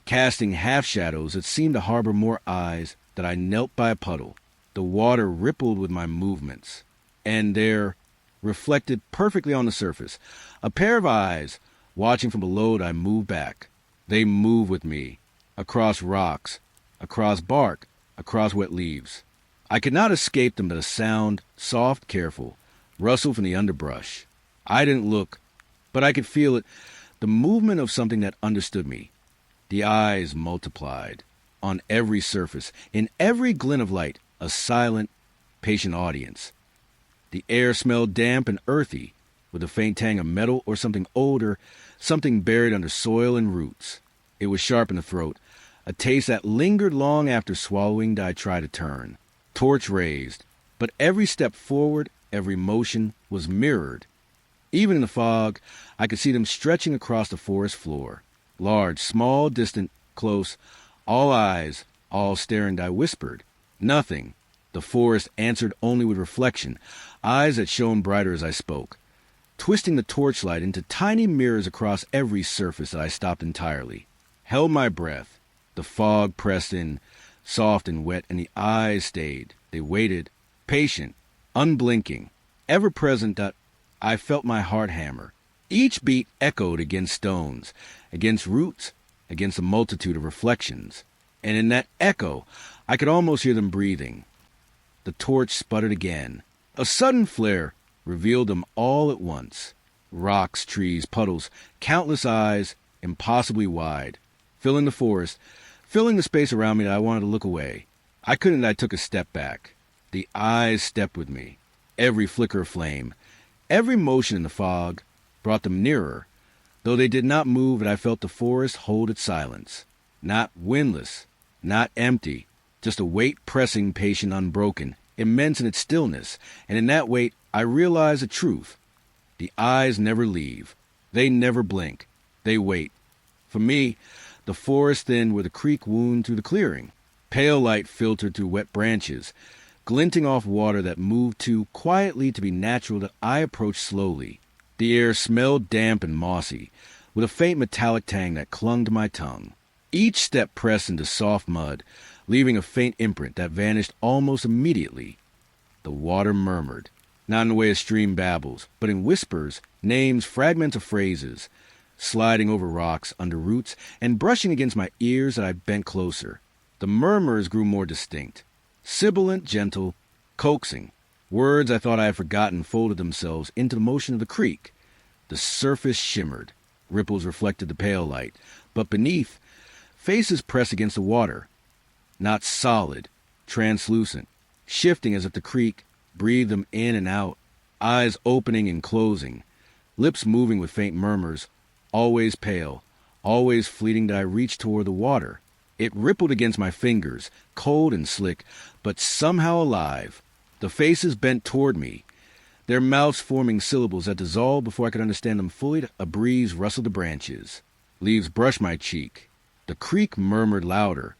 Speaker 1: casting half-shadows that seemed to harbor more eyes. That I knelt by a puddle. The water rippled with my movements. And there, reflected perfectly on the surface, a pair of eyes, watching from below. I moved back. They moved with me, across rocks, across bark, across wet leaves. I could not escape them, but a sound, soft, careful, rustled from the underbrush. I didn't look, but I could feel it, the movement of something that understood me. The eyes multiplied. On every surface, in every glint of light, a silent, patient audience. The air smelled damp and earthy, with a faint tang of metal or something older, something buried under soil and roots. It was sharp in the throat, a taste that lingered long after swallowing. I tried to turn. Torch raised, but every step forward, every motion was mirrored. Even in the fog, I could see them stretching across the forest floor. Large, small, distant, close, all eyes, all staring. I whispered. Nothing. The forest answered only with reflection, eyes that shone brighter as I spoke, twisting the torchlight into tiny mirrors across every surface. That I stopped entirely, held my breath. The fog pressed in, soft and wet, and the eyes stayed. They waited, patient, unblinking, ever present. I felt my heart hammer. Each beat echoed against stones, against roots, against a multitude of reflections. And in that echo, I could almost hear them breathing. The torch sputtered again. A sudden flare revealed them all at once. Rocks, trees, puddles, countless eyes, impossibly wide, filling the forest, filling the space around me. That I wanted to look away. I couldn't. I took a step back. The eyes stepped with me. Every flicker of flame, every motion in the fog brought them nearer. Though they did not move, and I felt the forest hold its silence. Not windless, not empty, just a weight pressing, patient, unbroken, immense in its stillness. And in that weight, I realized the truth. The eyes never leave. They never blink. They wait. For me, the forest thinned where the creek wound through the clearing. Pale light filtered through wet branches, glinting off water that moved too quietly to be natural. That I approached slowly. The air smelled damp and mossy, with a faint metallic tang that clung to my tongue. Each step pressed into soft mud, leaving a faint imprint that vanished almost immediately. The water murmured, not in the way a stream babbles, but in whispers, names, fragments of phrases, sliding over rocks, under roots, and brushing against my ears. That I bent closer. The murmurs grew more distinct, sibilant, gentle, coaxing. Words I thought I had forgotten folded themselves into the motion of the creek. The surface shimmered. Ripples reflected the pale light. But beneath, faces pressed against the water. Not solid, translucent, shifting as if the creek breathed them in and out, eyes opening and closing, lips moving with faint murmurs, always pale, always fleeting that I reached toward the water. It rippled against my fingers, cold and slick, but somehow alive. The faces bent toward me, their mouths forming syllables that dissolved before I could understand them fully. A breeze rustled the branches. Leaves brushed my cheek. The creek murmured louder,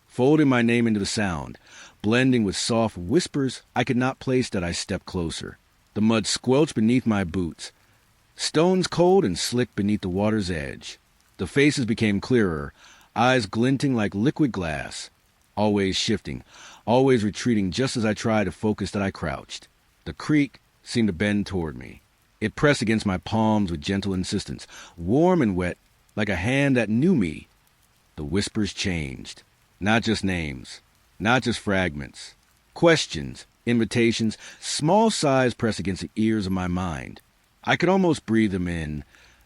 Speaker 1: folding my name into the sound, blending with soft whispers I could not place that I stepped closer. The mud squelched beneath my boots, stones cold and slick beneath the water's edge. The faces became clearer, eyes glinting like liquid glass, always shifting, always retreating just as I tried to focus that I crouched. The creek seemed to bend toward me. It pressed against my palms with gentle insistence, warm and wet, like a hand that knew me. The whispers changed. Not just names, not just fragments. Questions, invitations, small sighs pressed against the ears of my mind. I could almost breathe them in.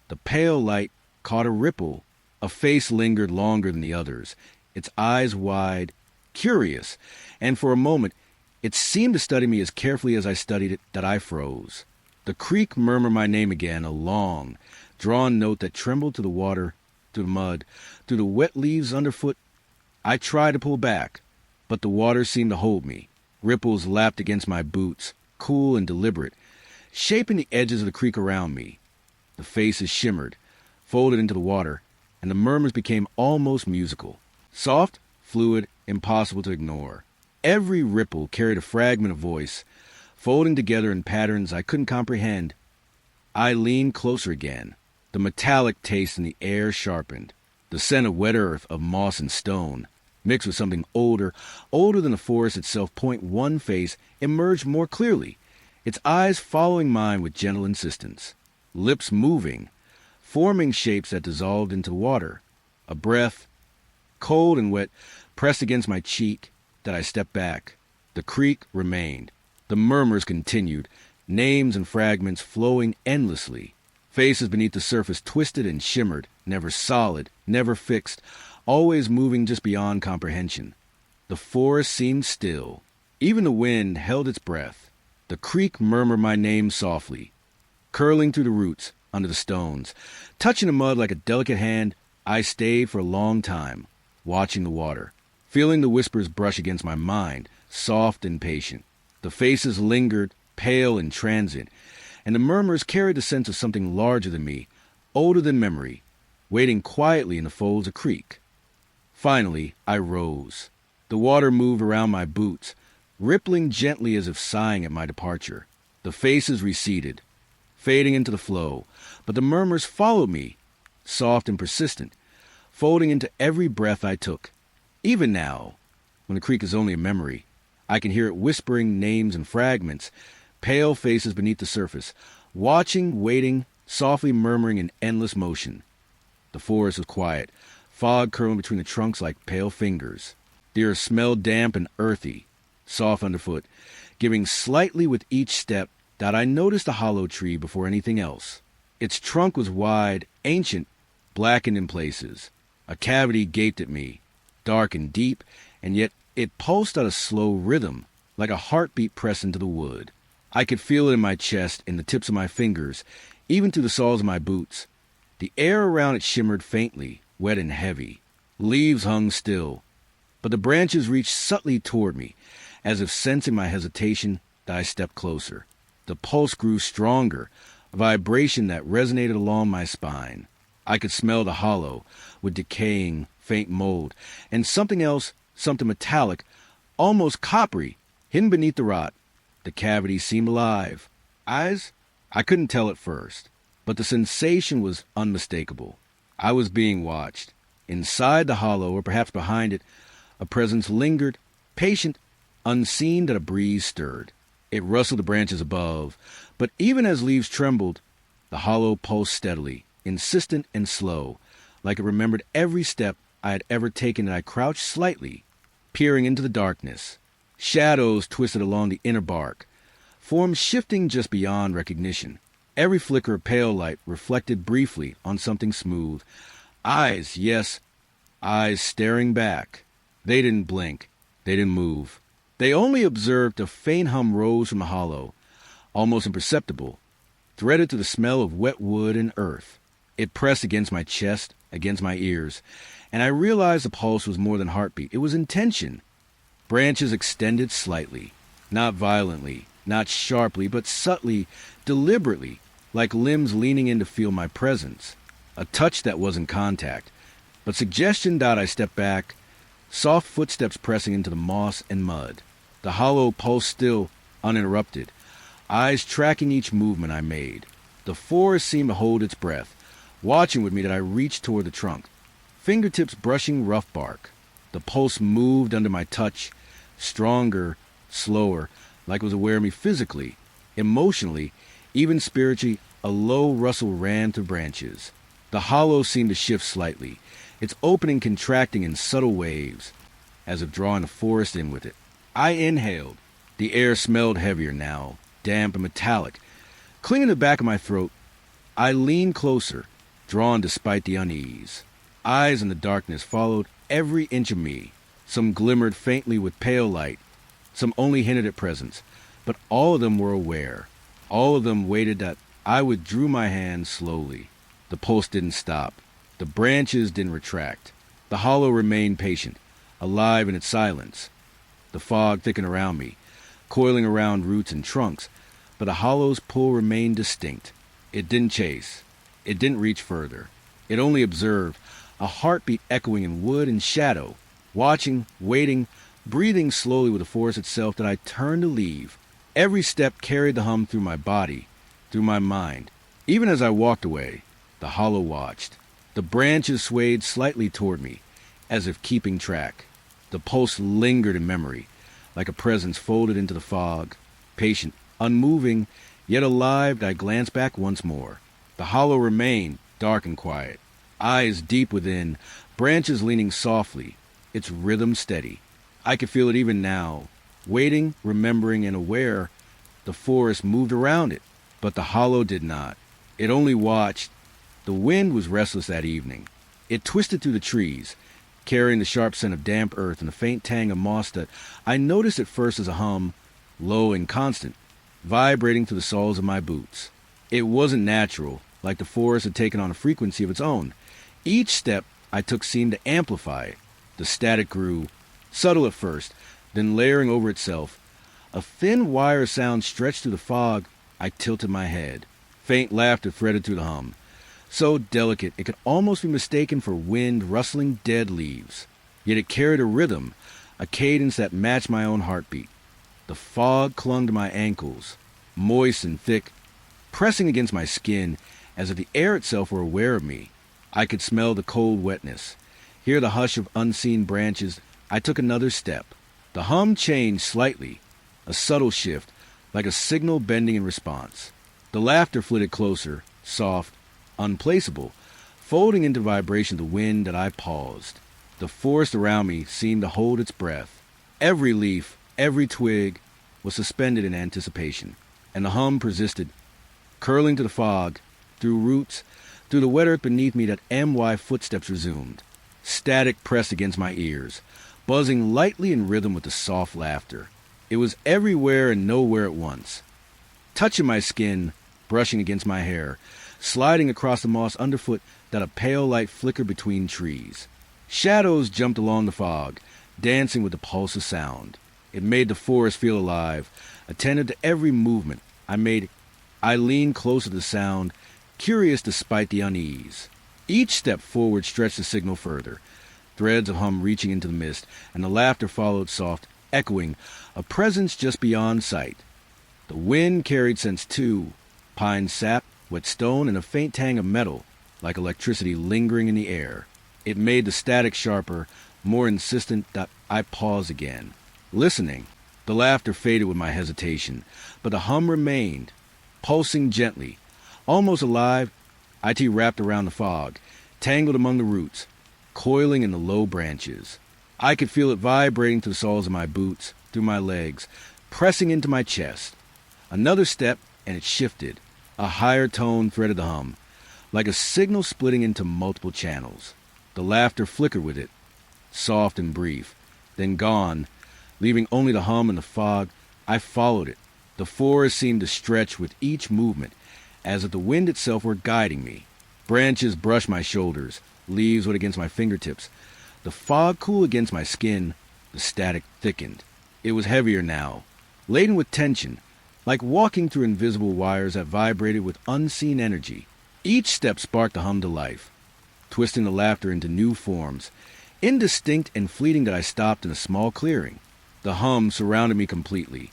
Speaker 1: The pale light caught a ripple. A face lingered longer than the others, its eyes wide, curious, and for a moment it seemed to study me as carefully as I studied it that I froze. The creek murmured my name again, a long, drawn note that trembled to the water, to the mud, to the wet leaves underfoot. I tried to pull back, but the water seemed to hold me. Ripples lapped against my boots, cool and deliberate, shaping the edges of the creek around me. The faces shimmered, folded into the water, and the murmurs became almost musical. Soft, fluid, impossible to ignore. Every ripple carried a fragment of voice, folding together in patterns I couldn't comprehend. I leaned closer again. The metallic taste in the air sharpened. The scent of wet earth, of moss and stone, mixed with something older than the forest itself. Point one face emerged more clearly, its eyes following mine with gentle insistence. Lips moving, forming shapes that dissolved into water. A breath, cold and wet, pressed against my cheek that I stepped back. The creek remained. The murmurs continued, names and fragments flowing endlessly. Faces beneath the surface twisted and shimmered, never solid, never fixed, always moving just beyond comprehension. The forest seemed still. Even the wind held its breath. The creek murmured my name softly, curling through the roots, under the stones. Touching the mud like a delicate hand, I stayed for a long time, watching the water, feeling the whispers brush against my mind, soft and patient. The faces lingered, pale and transient, and the murmurs carried the sense of something larger than me, older than memory, waiting quietly in the folds of creek. Finally, I rose. The water moved around my boots, rippling gently as if sighing at my departure. The faces receded, fading into the flow, but the murmurs followed me, soft and persistent, folding into every breath I took. Even now, when the creek is only a memory, I can hear it whispering names and fragments, pale faces beneath the surface, watching, waiting, softly murmuring in endless motion. The forest was quiet, fog curling between the trunks like pale fingers. The earth smelled damp and earthy, soft underfoot, giving slightly with each step that I noticed a hollow tree before anything else. Its trunk was wide, ancient, blackened in places. A cavity gaped at me, dark and deep, and yet it pulsed at a slow rhythm, like a heartbeat pressed into the wood. I could feel it in my chest, in the tips of my fingers, even through the soles of my boots. The air around it shimmered faintly, wet and heavy. Leaves hung still, but the branches reached subtly toward me, as if sensing my hesitation that I stepped closer. The pulse grew stronger, a vibration that resonated along my spine. I could smell the hollow, with decaying, faint mold, and something else, something metallic, almost coppery, hidden beneath the rot. The cavity seemed alive. Eyes? I couldn't tell at first, but the sensation was unmistakable. I was being watched. Inside the hollow, or perhaps behind it, a presence lingered, patient, unseen that a breeze stirred. It rustled the branches above, but even as leaves trembled, the hollow pulsed steadily, insistent and slow, like it remembered every step I had ever taken, and I crouched slightly, peering into the darkness. Shadows twisted along the inner bark, forms shifting just beyond recognition. Every flicker of pale light reflected briefly on something smooth. Eyes, yes, eyes staring back. They didn't blink. They didn't move. They only observed a faint hum rose from the hollow, almost imperceptible, threaded through the smell of wet wood and earth. It pressed against my chest, against my ears, and I realized the pulse was more than heartbeat. It was intention. Branches extended slightly, not violently, not sharply, but subtly, deliberately, like limbs leaning in to feel my presence. A touch that wasn't contact, but suggestion. I stepped back, soft footsteps pressing into the moss and mud. The hollow pulsed still, uninterrupted, eyes tracking each movement I made. The forest seemed to hold its breath, watching with me that I reached toward the trunk, fingertips brushing rough bark. The pulse moved under my touch, stronger, slower, like it was aware of me physically, emotionally, even spiritually. A low rustle ran through branches. The hollow seemed to shift slightly, its opening contracting in subtle waves, as if drawing the forest in with it. I inhaled. The air smelled heavier now, damp and metallic. Clinging to the back of my throat, I leaned closer, drawn despite the unease. Eyes in the darkness followed every inch of me. Some glimmered faintly with pale light, some only hinted at presence, but all of them were aware. All of them waited that I withdrew my hand slowly. The pulse didn't stop. The branches didn't retract. The hollow remained patient, alive in its silence. The fog thickened around me, coiling around roots and trunks, but the hollow's pull remained distinct. It didn't chase. It didn't reach further. It only observed, a heartbeat echoing in wood and shadow, watching, waiting, breathing slowly with the forest itself that I turned to leave. Every step carried the hum through my body, through my mind. Even as I walked away, the hollow watched. The branches swayed slightly toward me, as if keeping track. The pulse lingered in memory, like a presence folded into the fog, patient, unmoving, yet alive. I glanced back once more. The hollow remained, dark and quiet, eyes deep within, branches leaning softly, its rhythm steady. I could feel it even now, waiting, remembering, and aware. The forest moved around it, but the hollow did not. It only watched. The wind was restless that evening. It twisted through the trees, carrying the sharp scent of damp earth and the faint tang of moss that I noticed at first as a hum, low and constant, vibrating through the soles of my boots. It wasn't natural, like the forest had taken on a frequency of its own. Each step I took seemed to amplify it. The static grew, subtle at first, then layering over itself. A thin wire sound stretched through the fog. I tilted my head. Faint laughter threaded through the hum, so delicate it could almost be mistaken for wind rustling dead leaves. Yet it carried a rhythm, a cadence that matched my own heartbeat. The fog clung to my ankles, moist and thick, pressing against my skin as if the air itself were aware of me. I could smell the cold wetness, hear the hush of unseen branches. I took another step. The hum changed slightly, a subtle shift, like a signal bending in response. The laughter flitted closer, soft, unplaceable, folding into vibration the wind that I paused. The forest around me seemed to hold its breath. Every leaf, every twig was suspended in anticipation, and the hum persisted, curling to the fog, through roots, through the wet earth beneath me. That MY footsteps resumed. Static pressed against my ears, buzzing lightly in rhythm with the soft laughter. It was everywhere and nowhere at once, touching my skin, brushing against my hair, sliding across the moss underfoot that a pale light flickered between trees. Shadows jumped along the fog, dancing with the pulse of sound. It made the forest feel alive, attentive to every movement I made. I leaned closer to the sound, curious despite the unease. Each step forward stretched the signal further, threads of hum reaching into the mist, and the laughter followed, soft, echoing, a presence just beyond sight. The wind carried scents too, pine sap, wet stone, and a faint tang of metal, like electricity lingering in the air. It made the static sharper, more insistent. That I paused again, listening. The laughter faded with my hesitation, but the hum remained, pulsing gently, almost alive. It wrapped around the fog, tangled among the roots, coiling in the low branches. I could feel it vibrating through the soles of my boots, through my legs, pressing into my chest. Another step, and it shifted. A higher tone threaded the hum, like a signal splitting into multiple channels. The laughter flickered with it, soft and brief, then gone, Leaving only the hum and the fog, I followed it. The forest seemed to stretch with each movement, as if the wind itself were guiding me. Branches brushed my shoulders, leaves wet against my fingertips. The fog cooled against my skin, the static thickened. It was heavier now, laden with tension, like walking through invisible wires that vibrated with unseen energy. Each step sparked the hum to life, twisting the laughter into new forms, indistinct and fleeting that I stopped in a small clearing. The hum surrounded me completely,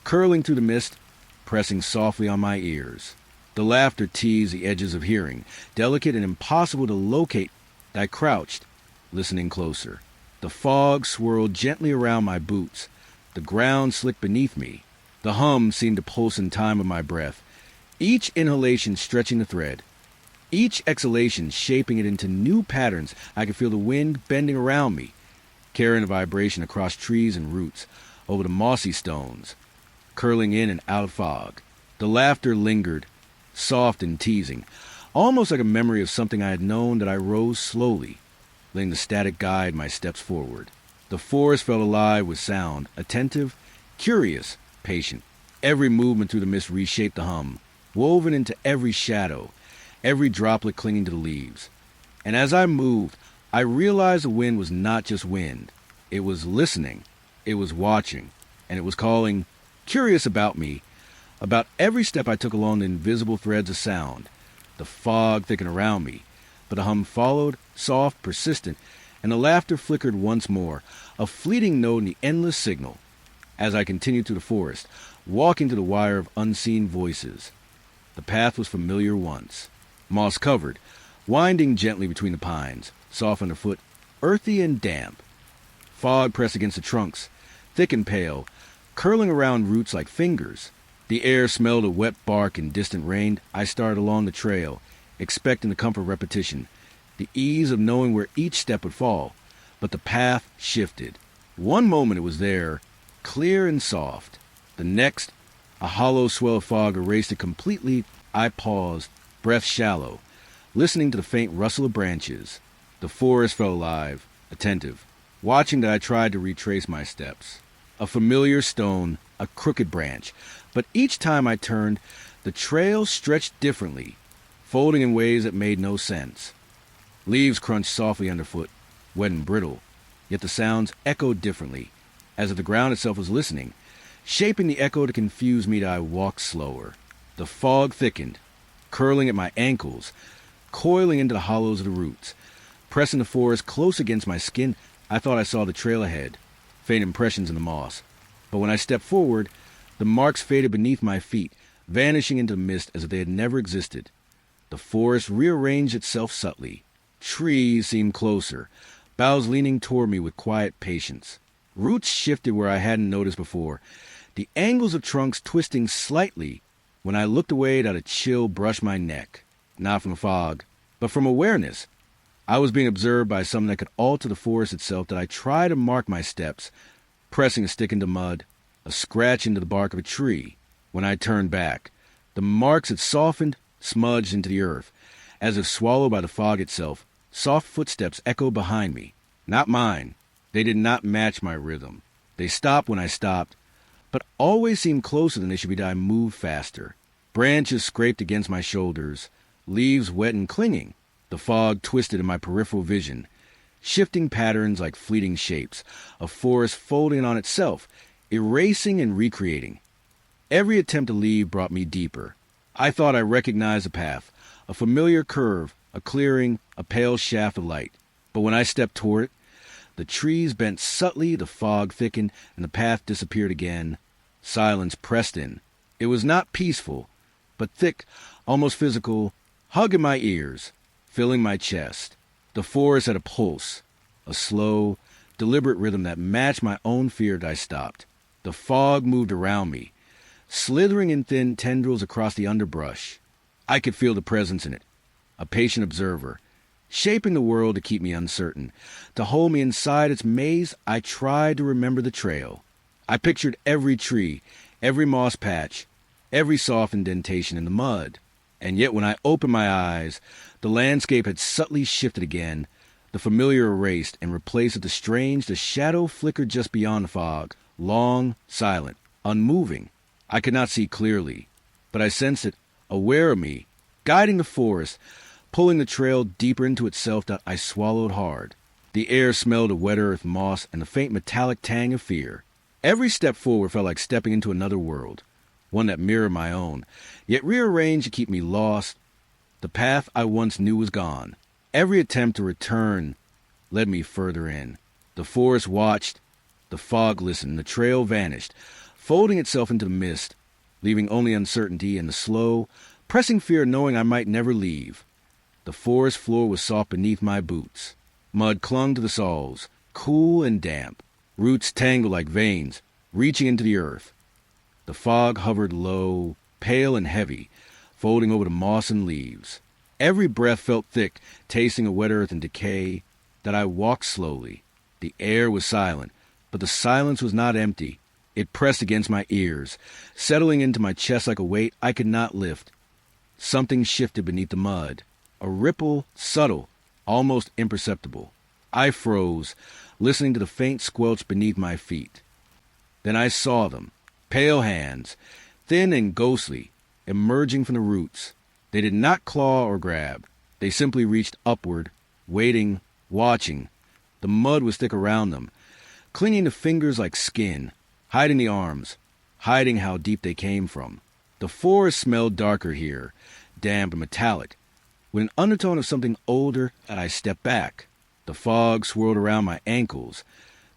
Speaker 1: curling through the mist, pressing softly on my ears. The laughter teased the edges of hearing, delicate and impossible to locate. I crouched, listening closer. The fog swirled gently around my boots. The ground slicked beneath me. The hum seemed to pulse in time with my breath, each inhalation stretching the thread, each exhalation shaping it into new patterns. I could feel the wind bending around me, carrying the vibration across trees and roots, over the mossy stones, curling in and out of fog. The laughter lingered, soft and teasing, almost like a memory of something I had known. That I rose slowly, letting the static guide my steps forward. The forest felt alive with sound, attentive, curious, patient. Every movement through the mist reshaped the hum, woven into every shadow, every droplet clinging to the leaves. And as I moved, I realized the wind was not just wind. It was listening, it was watching, and it was calling, curious about me, about every step I took along the invisible threads of sound. The fog thickened around me, but the hum followed, soft, persistent, and the laughter flickered once more, a fleeting note in the endless signal. As I continued through the forest, walking to the wire of unseen voices. The path was familiar once, moss-covered, winding gently between the pines, soft underfoot, earthy and damp. Fog pressed against the trunks, thick and pale, curling around roots like fingers. The air smelled of wet bark and distant rain. I started along the trail, expecting the comfort of repetition, the ease of knowing where each step would fall. But the path shifted. One moment it was there, clear and soft. The next, a hollow swell of fog erased it completely. I paused, breath shallow, listening to the faint rustle of branches. The forest felt alive, attentive, watching that I tried to retrace my steps. A familiar stone, a crooked branch, but each time I turned, the trail stretched differently, folding in ways that made no sense. Leaves crunched softly underfoot, wet and brittle, yet the sounds echoed differently, as if the ground itself was listening, shaping the echo to confuse me. I walked slower. The fog thickened, curling at my ankles, coiling into the hollows of the roots, pressing the forest close against my skin. I thought I saw the trail ahead, faint impressions in the moss. But when I stepped forward, the marks faded beneath my feet, vanishing into the mist as if they had never existed. The forest rearranged itself subtly. Trees seemed closer, boughs leaning toward me with quiet patience. Roots shifted where I hadn't noticed before, the angles of trunks twisting slightly. When I looked away, that a chill brushed my neck, not from fog, but from awareness. I was being observed by something that could alter the forest itself. That I tried to mark my steps, pressing a stick into mud, a scratch into the bark of a tree. When I turned back, the marks had softened, smudged into the earth, as if swallowed by the fog itself. Soft footsteps echoed behind me, not mine. They did not match my rhythm. They stopped when I stopped, but always seemed closer than they should be. I moved faster. Branches scraped against my shoulders, leaves wet and clinging. The fog twisted in my peripheral vision, shifting patterns like fleeting shapes, a forest folding on itself, erasing and recreating. Every attempt to leave brought me deeper. I thought I recognized the path, a familiar curve, a clearing, a pale shaft of light. But when I stepped toward it, the trees bent subtly, the fog thickened, and the path disappeared again. Silence pressed in. It was not peaceful, but thick, almost physical, hugging my ears, filling my chest. The forest had a pulse, a slow, deliberate rhythm that matched my own fear. I stopped. The fog moved around me, slithering in thin tendrils across the underbrush. I could feel the presence in it, a patient observer, shaping the world to keep me uncertain, to hold me inside its maze. I tried to remember the trail. I pictured every tree, every moss patch, every soft indentation in the mud. And yet when I opened my eyes, the landscape had subtly shifted again. The familiar erased and replaced with the strange. The shadow flickered just beyond the fog, long, silent, unmoving. I could not see clearly, but I sensed it, aware of me, guiding the forest, pulling the trail deeper into itself. That I swallowed hard. The air smelled of wet earth, moss, and the faint metallic tang of fear. Every step forward felt like stepping into another world, one that mirrored my own, yet rearranged to keep me lost. The path I once knew was gone. Every attempt to return led me further in. The forest watched, the fog listened, the trail vanished, folding itself into the mist, leaving only uncertainty and the slow, pressing fear knowing I might never leave. The forest floor was soft beneath my boots. Mud clung to the soles, cool and damp. Roots tangled like veins, reaching into the earth. The fog hovered low, pale and heavy, folding over the moss and leaves. Every breath felt thick, tasting of wet earth and decay. That I walked slowly. The air was silent, but the silence was not empty. It pressed against my ears, settling into my chest like a weight I could not lift. Something shifted beneath the mud. A ripple, subtle, almost imperceptible. I froze, listening to the faint squelch beneath my feet. Then I saw them, pale hands, thin and ghostly, emerging from the roots. They did not claw or grab. They simply reached upward, waiting, watching. The mud was thick around them, clinging to fingers like skin, hiding the arms, hiding how deep they came from. The forest smelled darker here, damp and metallic, with an undertone of something older. And I stepped back. The fog swirled around my ankles,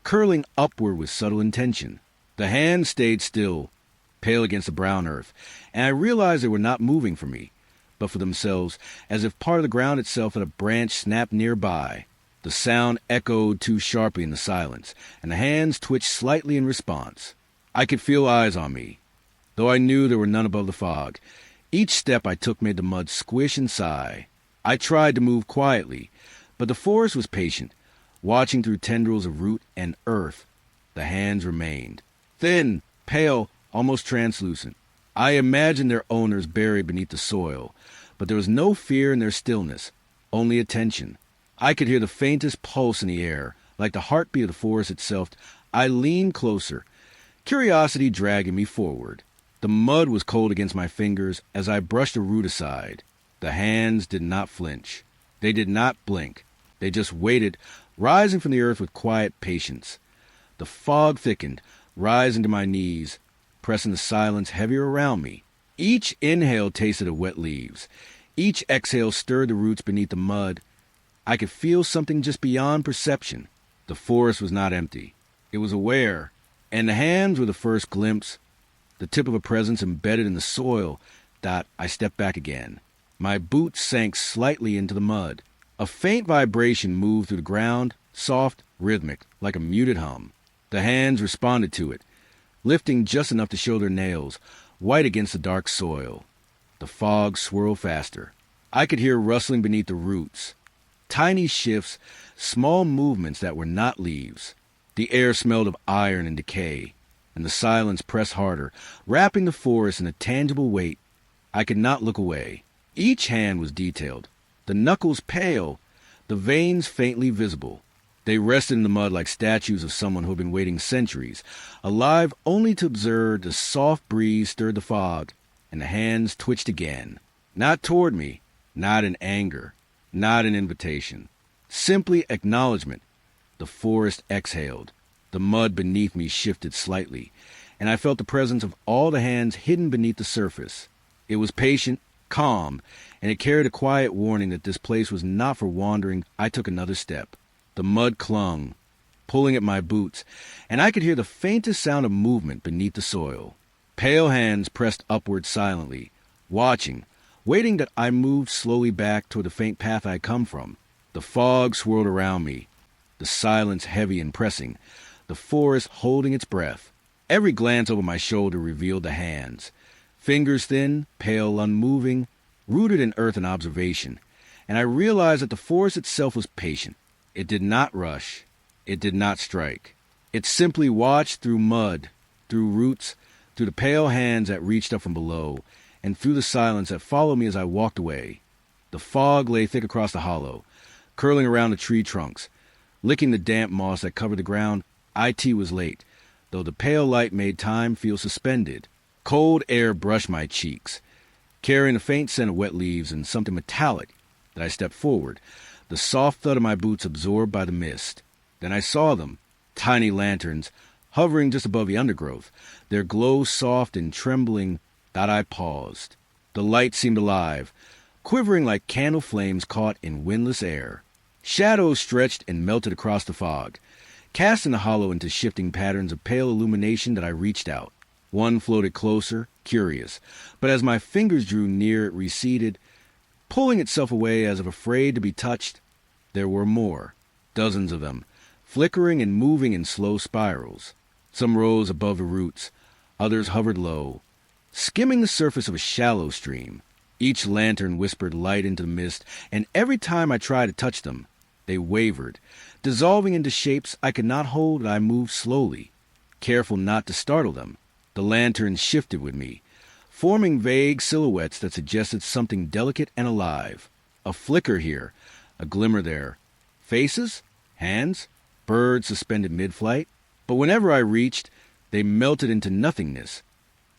Speaker 1: curling upward with subtle intention. The hands stayed still, pale against the brown earth, and I realized they were not moving for me, but for themselves, as if part of the ground itself had a branch snapped nearby. The sound echoed too sharply in the silence, and the hands twitched slightly in response. I could feel eyes on me, though I knew there were none above the fog. Each step I took made the mud squish and sigh. I tried to move quietly, but the forest was patient, watching through tendrils of root and earth. The hands remained, thin, pale, almost translucent. I imagined their owners buried beneath the soil, but there was no fear in their stillness, only attention. I could hear the faintest pulse in the air, like the heartbeat of the forest itself. I leaned closer, curiosity dragging me forward. The mud was cold against my fingers as I brushed a root aside. The hands did not flinch. They did not blink. They just waited, rising from the earth with quiet patience. The fog thickened, rising to my knees, pressing the silence heavier around me. Each inhale tasted of wet leaves. Each exhale stirred the roots beneath the mud. I could feel something just beyond perception. The forest was not empty. It was aware, and the hands were the first glimpse, the tip of a presence embedded in the soil. I stepped back again. My boots sank slightly into the mud. A faint vibration moved through the ground, soft, rhythmic, like a muted hum. The hands responded to it, lifting just enough to show their nails, white against the dark soil. The fog swirled faster. I could hear rustling beneath the roots. Tiny shifts, small movements that were not leaves. The air smelled of iron and decay, and the silence pressed harder, wrapping the forest in a tangible weight. I could not look away. Each hand was detailed, the knuckles pale, the veins faintly visible. They rested in the mud like statues of someone who had been waiting centuries, alive only to observe. The soft breeze stirred the fog, and the hands twitched again. Not toward me, not in anger, not an invitation. Simply acknowledgement. The forest exhaled. The mud beneath me shifted slightly, and I felt the presence of all the hands hidden beneath the surface. It was patient, calm, and it carried a quiet warning that this place was not for wandering. I took another step. The mud clung, pulling at my boots, and I could hear the faintest sound of movement beneath the soil. Pale hands pressed upward silently, watching, waiting. That I moved slowly back toward the faint path I had come from. The fog swirled around me, the silence heavy and pressing, the forest holding its breath. Every glance over my shoulder revealed the hands, fingers thin, pale, unmoving, rooted in earth and observation, and I realized that the forest itself was patient. It did not rush. It did not strike. It simply watched through mud, through roots, through the pale hands that reached up from below, and through the silence that followed me as I walked away. The fog lay thick across the hollow, curling around the tree trunks. Licking the damp moss that covered the ground, IT was late, though the pale light made time feel suspended. Cold air brushed my cheeks, carrying a faint scent of wet leaves and something metallic. That I stepped forward, the soft thud of my boots absorbed by the mist. Then I saw them, tiny lanterns, hovering just above the undergrowth, their glow soft and trembling. That I paused. The light seemed alive, quivering like candle flames caught in windless air. Shadows stretched and melted across the fog, casting the hollow into shifting patterns of pale illumination that I reached out. One floated closer, curious, but as my fingers drew near it receded, pulling itself away as if afraid to be touched. There were more, dozens of them, flickering and moving in slow spirals. Some rose above the roots, others hovered low, skimming the surface of a shallow stream. Each lantern whispered light into the mist, and every time I tried to touch them, they wavered, dissolving into shapes I could not hold, and I moved slowly, careful not to startle them. The lanterns shifted with me, forming vague silhouettes that suggested something delicate and alive. A flicker here, a glimmer there. Faces? Hands? Birds suspended mid-flight? But whenever I reached, they melted into nothingness,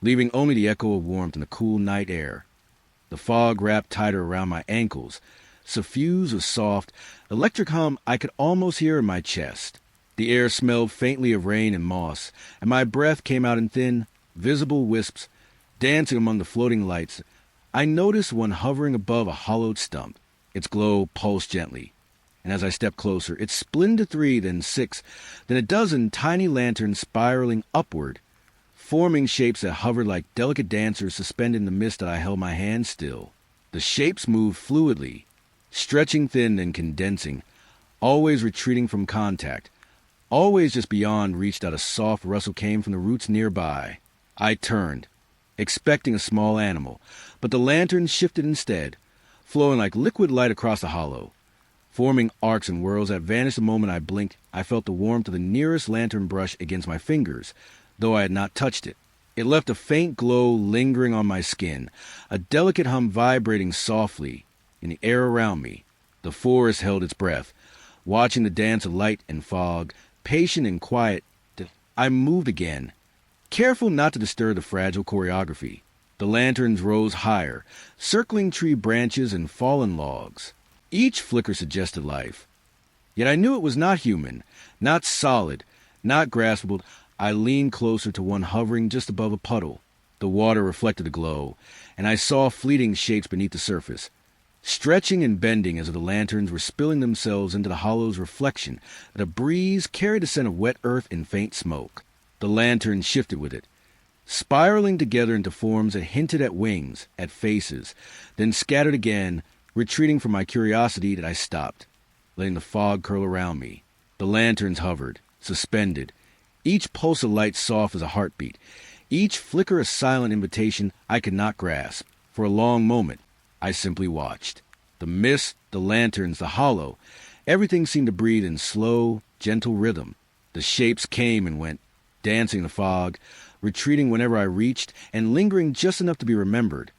Speaker 1: leaving only the echo of warmth in the cool night air. The fog wrapped tighter around my ankles, suffused with soft, electric hum I could almost hear in my chest. The air smelled faintly of rain and moss, and my breath came out in thin, visible wisps, dancing among the floating lights. I noticed one hovering above a hollowed stump. Its glow pulsed gently, and as I stepped closer, it split into 3, then 6, then a dozen tiny lanterns spiraling upward, forming shapes that hovered like delicate dancers suspended in the mist that I held my hand still. The shapes moved fluidly, stretching thin and condensing, always retreating from contact. Always just beyond reach that a soft rustle came from the roots nearby. I turned, expecting a small animal, but the lanterns shifted instead, flowing like liquid light across the hollow, forming arcs and whirls that vanished the moment I blinked. I felt the warmth of the nearest lantern brush against my fingers, though I had not touched it. It left a faint glow lingering on my skin, a delicate hum vibrating softly in the air around me. The forest held its breath, watching the dance of light and fog, patient and quiet. I moved again, careful not to disturb the fragile choreography. The lanterns rose higher, circling tree branches and fallen logs. Each flicker suggested life. Yet I knew it was not human, not solid, not graspable. I leaned closer to one hovering just above a puddle. The water reflected the glow, and I saw fleeting shapes beneath the surface, stretching and bending as if the lanterns were spilling themselves into the hollow's reflection. The breeze carried a scent of wet earth and faint smoke. The lanterns shifted with it, spiraling together into forms that hinted at wings, at faces, then scattered again. Retreating from my curiosity, that I stopped, letting the fog curl around me. The lanterns hovered, suspended, each pulse of light soft as a heartbeat, each flicker a silent invitation I could not grasp. For a long moment, I simply watched. The mist, the lanterns, the hollow, everything seemed to breathe in slow, gentle rhythm. The shapes came and went, dancing in the fog, retreating whenever I reached, and lingering just enough to be remembered.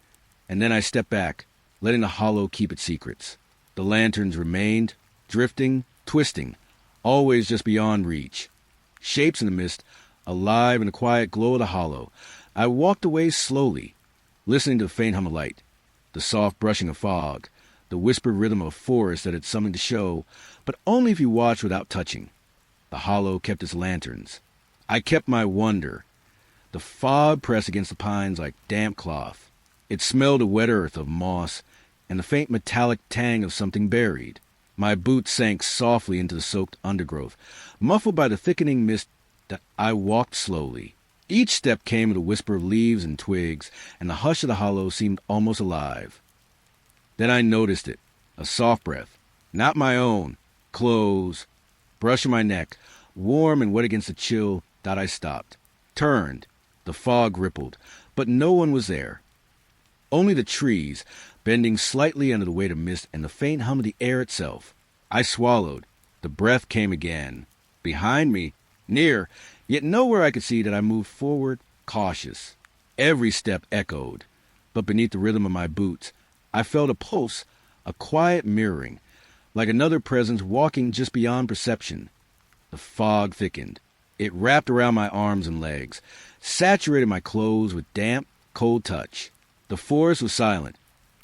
Speaker 1: And then I stepped back, letting the hollow keep its secrets. The lanterns remained, drifting, twisting, always just beyond reach. Shapes in the mist, alive in the quiet glow of the hollow. I walked away slowly, listening to the faint hum of light, the soft brushing of fog, the whispered rhythm of a forest that had something to show, but only if you watched without touching. The hollow kept its lanterns. I kept my wonder. The fog pressed against the pines like damp cloth. It smelled of wet earth, of moss, and the faint metallic tang of something buried. My boots sank softly into the soaked undergrowth, muffled by the thickening mist. That I walked slowly. Each step came with a whisper of leaves and twigs, and the hush of the hollow seemed almost alive. Then I noticed it, a soft breath, not my own, close, brushing my neck, warm and wet against the chill. That I stopped, turned. The fog rippled, but no one was there. Only the trees, bending slightly under the weight of mist, and the faint hum of the air itself. I swallowed. The breath came again. Behind me, near, yet nowhere I could see. That I moved forward, cautious. Every step echoed, but beneath the rhythm of my boots, I felt a pulse, a quiet mirroring, like another presence walking just beyond perception. The fog thickened. It wrapped around my arms and legs, saturated my clothes with damp, cold touch. The forest was silent,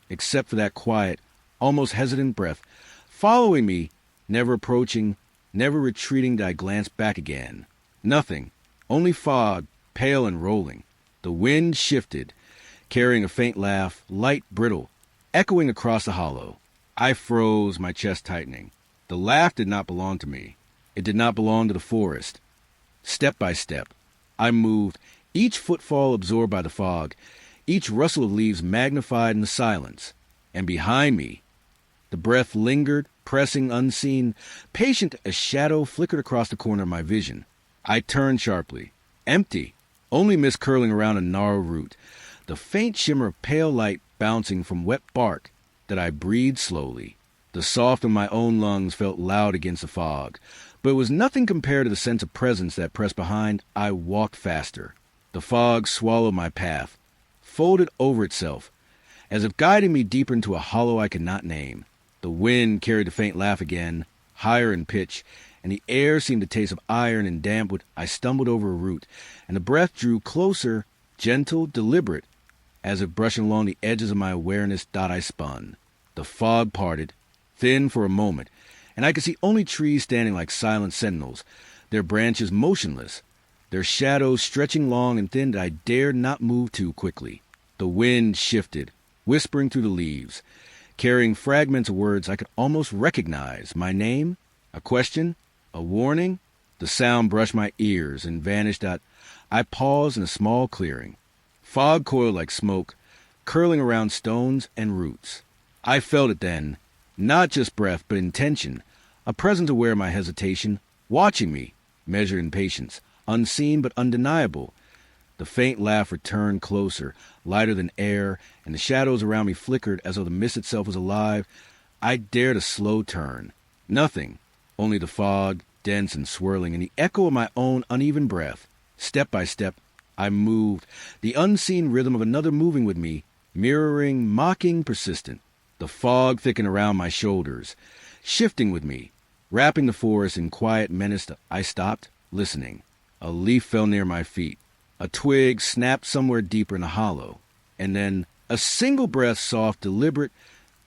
Speaker 1: except for that quiet, almost hesitant breath, following me, never approaching, never retreating till I glanced back again. Nothing, only fog, pale and rolling. The wind shifted, carrying a faint laugh, light, brittle, echoing across the hollow. I froze, my chest tightening. The laugh did not belong to me. It did not belong to the forest. Step by step, I moved, each footfall absorbed by the fog, each rustle of leaves magnified in the silence. And behind me, the breath lingered, pressing unseen, patient as shadow flickered across the corner of my vision. I turned sharply. Empty, only mist curling around a gnarled root, the faint shimmer of pale light bouncing from wet bark that I breathed slowly. The soft of my own lungs felt loud against the fog, but it was nothing compared to the sense of presence that pressed behind. I walked faster. The fog swallowed my path, folded over itself, as if guiding me deeper into a hollow I could not name. The wind carried the faint laugh again, higher in pitch, and the air seemed to taste of iron and damp. I stumbled over a root, and the breath drew closer, gentle, deliberate, as if brushing along the edges of my awareness. I spun. The fog parted, thin for a moment, and I could see only trees standing like silent sentinels, their branches motionless, their shadows stretching long and thin that I dared not move too quickly. The wind shifted, whispering through the leaves, carrying fragments of words I could almost recognize. My name? A question? A warning? The sound brushed my ears and vanished out. I paused in a small clearing. Fog coiled like smoke, curling around stones and roots. I felt it then, not just breath, but intention, a presence aware of my hesitation, watching me, measured in patience, unseen but undeniable. The faint laugh returned closer, lighter than air, and the shadows around me flickered as though the mist itself was alive. I dared a slow turn. Nothing, only the fog, dense and swirling, and the echo of my own uneven breath. Step by step, I moved, the unseen rhythm of another moving with me, mirroring, mocking, persistent. The fog thickened around my shoulders, shifting with me, wrapping the forest in quiet menace. I stopped, listening. A leaf fell near my feet. A twig snapped somewhere deeper in the hollow. And then a single breath, soft, deliberate,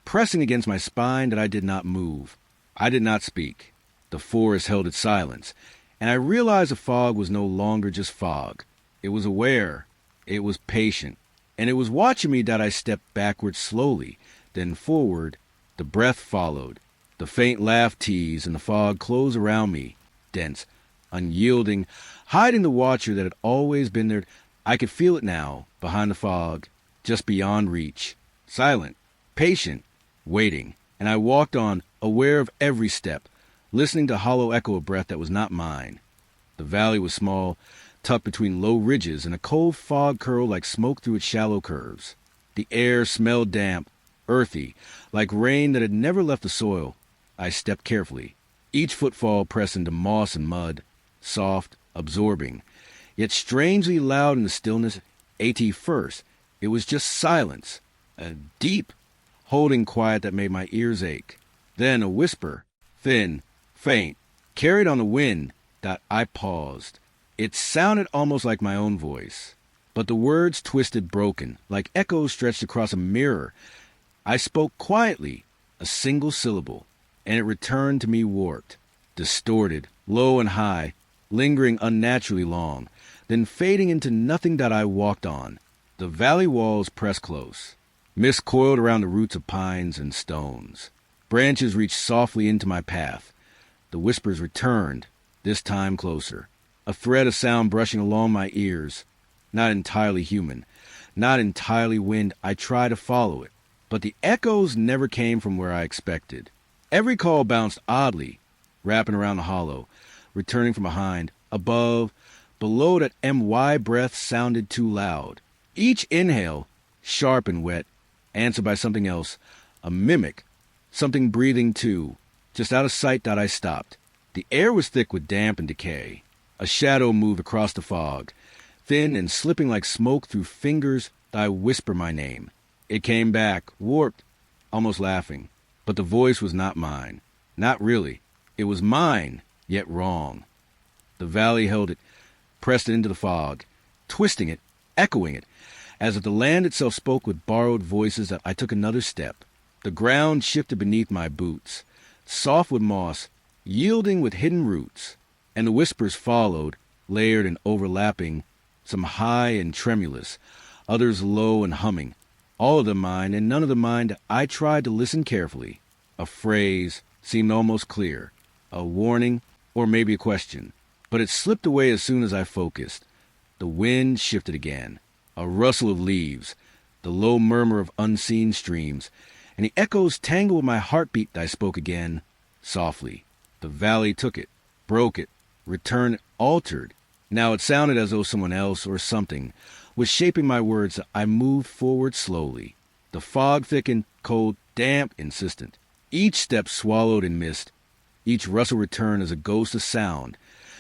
Speaker 1: pressing against my spine that I did not move. I did not speak. The forest held its silence, and I realized the fog was no longer just fog. It was aware, it was patient, and it was watching me. That I stepped backward slowly, then forward. The breath followed. The faint laugh teased, and the fog closed around me, dense, unyielding, hiding the watcher that had always been there. I could feel it now, behind the fog, just beyond reach. Silent, patient, waiting, and I walked on, aware of every step, listening to hollow echo of breath that was not mine. The valley was small, tucked between low ridges, and a cold fog curled like smoke through its shallow curves. The air smelled damp, earthy, like rain that had never left the soil. I stepped carefully, each footfall pressed into moss and mud, soft, absorbing, yet strangely loud in the stillness. First, it was just silence, a deep, holding quiet that made my ears ache. Then a whisper, thin, faint, carried on the wind. I paused. It sounded almost like my own voice, but the words twisted, broken, like echoes stretched across a mirror. I spoke quietly, a single syllable, and it returned to me warped, distorted, low and high, lingering unnaturally long, then fading into nothing. I walked on. The valley walls pressed close. Mist coiled around the roots of pines and stones. Branches reached softly into my path. The whispers returned, this time closer. A thread of sound brushing along my ears. Not entirely human, not entirely wind. I tried to follow it, but the echoes never came from where I expected. Every call bounced oddly, wrapping around the hollow, returning from behind, above, below. That my breath sounded too loud. Each inhale, sharp and wet, answered by something else, a mimic, something breathing too. Just out of sight. I stopped. The air was thick with damp and decay. A shadow moved across the fog, thin and slipping like smoke through fingers. I whispered my name. It came back, warped, almost laughing, but the voice was not mine. Not really. It was mine, yet wrong. The valley held it, pressed it into the fog, twisting it, echoing it, as if the land itself spoke with borrowed voices. That I took another step. The ground shifted beneath my boots, soft with moss, yielding with hidden roots, and the whispers followed, layered and overlapping, some high and tremulous, others low and humming, all of them mine and none of them mine. I tried to listen carefully. A phrase seemed almost clear, a warning, or maybe a question, but it slipped away as soon as I focused. The wind shifted again, a rustle of leaves, the low murmur of unseen streams, and the echoes tangled with my heartbeat. I spoke again, softly. The valley took it, broke it, returned it, altered. Now it sounded as though someone else or something was shaping my words. I moved forward slowly. The fog thickened, cold, damp, insistent. Each step swallowed in mist. Each rustle returned as a ghost of sound,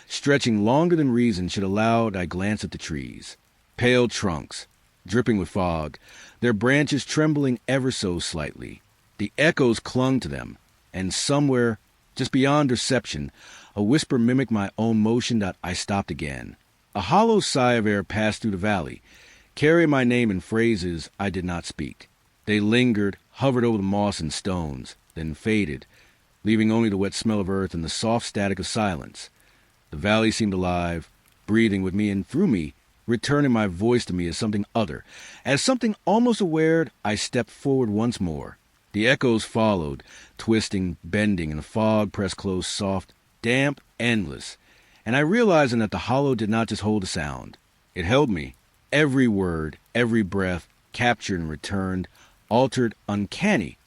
Speaker 1: stretching longer than reason should allow. I glanced at the trees. Pale trunks, dripping with fog, their branches trembling ever so slightly. The echoes clung to them, and somewhere, just beyond reception, a whisper mimicked my own motion. That I stopped again. A hollow sigh of air passed through the valley, carrying my name in phrases I did not speak. They lingered, hovered over the moss and stones, then faded, leaving only the wet smell of earth and the soft static of silence. The valley seemed alive, breathing with me and through me, returning my voice to me as something other. As something almost aware, I stepped forward once more. The echoes followed, twisting, bending, and the fog pressed close, soft, damp, endless. And I realized that the hollow did not just hold a sound. It held me. Every word, every breath, captured and returned, altered, uncanny.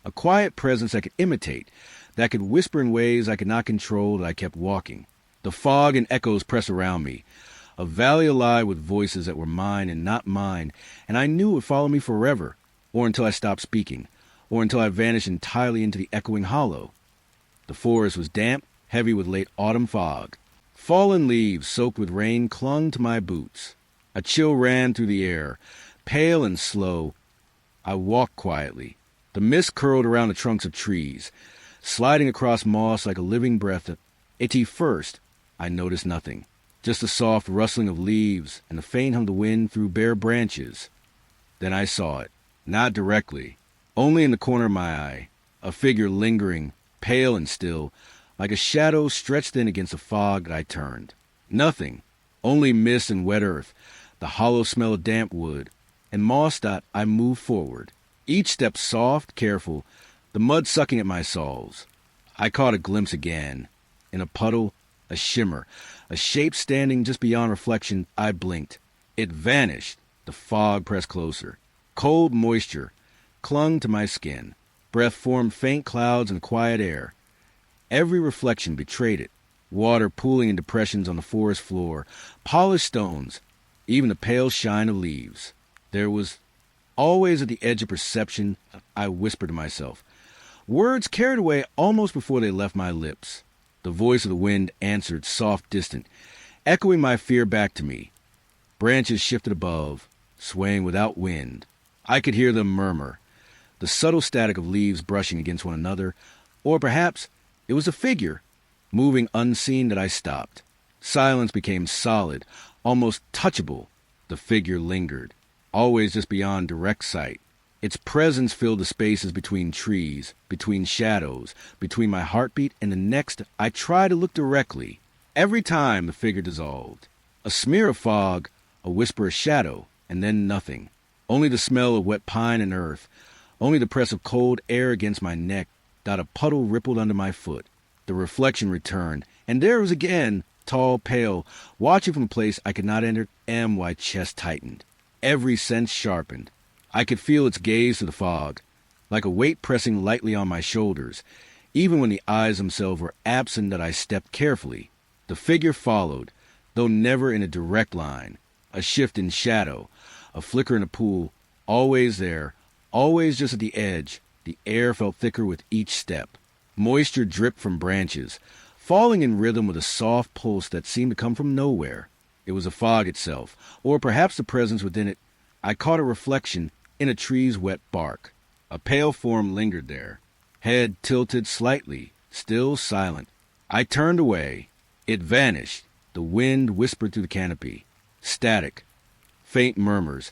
Speaker 1: A quiet presence I could imitate, that could whisper in ways I could not control. That I kept walking. The fog and echoes pressed around me. A valley alive with voices that were mine and not mine, and I knew it would follow me forever, or until I stopped speaking, or until I vanished entirely into the echoing hollow. The forest was damp, heavy with late autumn fog. Fallen leaves soaked with rain clung to my boots. A chill ran through the air, pale and slow. I walked quietly. The mist curled around the trunks of trees, sliding across moss like a living breath. At first, I noticed nothing. Just the soft rustling of leaves and the faint hum of the wind through bare branches. Then I saw it, not directly, only in the corner of my eye, a figure lingering, pale and still, like a shadow stretched in against the fog. That I turned. Nothing, only mist and wet earth, the hollow smell of damp wood, and moss. I moved forward, each step soft, careful, the mud sucking at my soles. I caught a glimpse again. In a puddle, a shimmer, a shape standing just beyond reflection. I blinked. It vanished. The fog pressed closer. Cold moisture clung to my skin. Breath formed faint clouds in the quiet air. Every reflection betrayed it. Water pooling in depressions on the forest floor, polished stones, even the pale shine of leaves. There was always at the edge of perception. I whispered to myself. Words carried away almost before they left my lips. The voice of the wind answered, soft, distant, echoing my fear back to me. Branches shifted above, swaying without wind. I could hear them murmur, the subtle static of leaves brushing against one another, or perhaps it was a figure, moving unseen. That I stopped. Silence became solid, almost touchable. The figure lingered, always just beyond direct sight. Its presence filled the spaces between trees, between shadows, between my heartbeat and the next. I tried to look directly. Every time the figure dissolved. A smear of fog, a whisper of shadow, and then nothing. Only the smell of wet pine and earth. Only the press of cold air against my neck. A puddle rippled under my foot. The reflection returned, and there it was again, tall, pale, watching from a place I could not enter. My chest tightened. Every sense sharpened. I could feel its gaze through the fog, like a weight pressing lightly on my shoulders. Even when the eyes themselves were absent. That I stepped carefully. The figure followed, though never in a direct line. A shift in shadow, a flicker in a pool, always there, always just at the edge. The air felt thicker with each step. Moisture dripped from branches, falling in rhythm with a soft pulse that seemed to come from nowhere. It was the fog itself, or perhaps the presence within it. I caught a reflection in a tree's wet bark. A pale form lingered there, head tilted slightly, still silent. I turned away. It vanished. The wind whispered through the canopy. Static. Faint murmurs.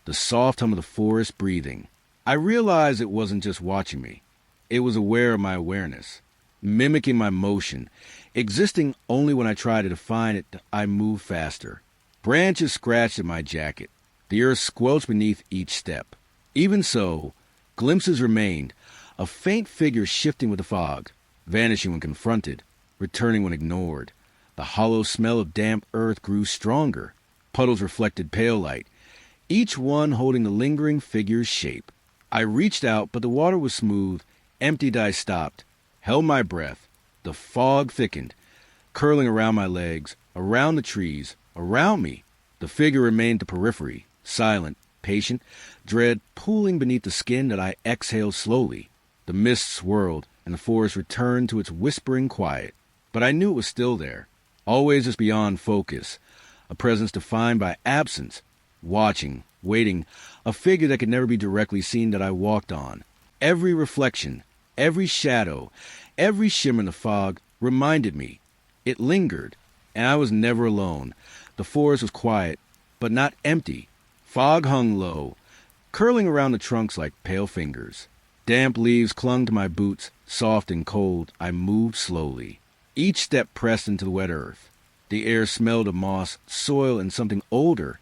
Speaker 1: The soft hum of the forest breathing. I realized it wasn't just watching me. It was aware of my awareness, mimicking my motion, existing only when I tried to define it. I moved faster. Branches scratched at my jacket. The earth squelched beneath each step. Even so, glimpses remained, a faint figure shifting with the fog, vanishing when confronted, returning when ignored. The hollow smell of damp earth grew stronger. Puddles reflected pale light, each one holding the lingering figure's shape. I reached out, but the water was smooth. Emptied, I stopped, held my breath. The fog thickened, curling around my legs, around the trees, around me. The figure remained the periphery, silent, patient, dread pooling beneath the skin that I exhaled slowly. The mist swirled, and the forest returned to its whispering quiet. But I knew it was still there, always just beyond focus, a presence defined by absence, watching, waiting, a figure that could never be directly seen that I walked on. Every reflection, every shadow, every shimmer in the fog reminded me. It lingered, and I was never alone. The forest was quiet, but not empty. Fog hung low, curling around the trunks like pale fingers. Damp leaves clung to my boots, soft and cold. I moved slowly. Each step pressed into the wet earth. The air smelled of moss, soil, and something older.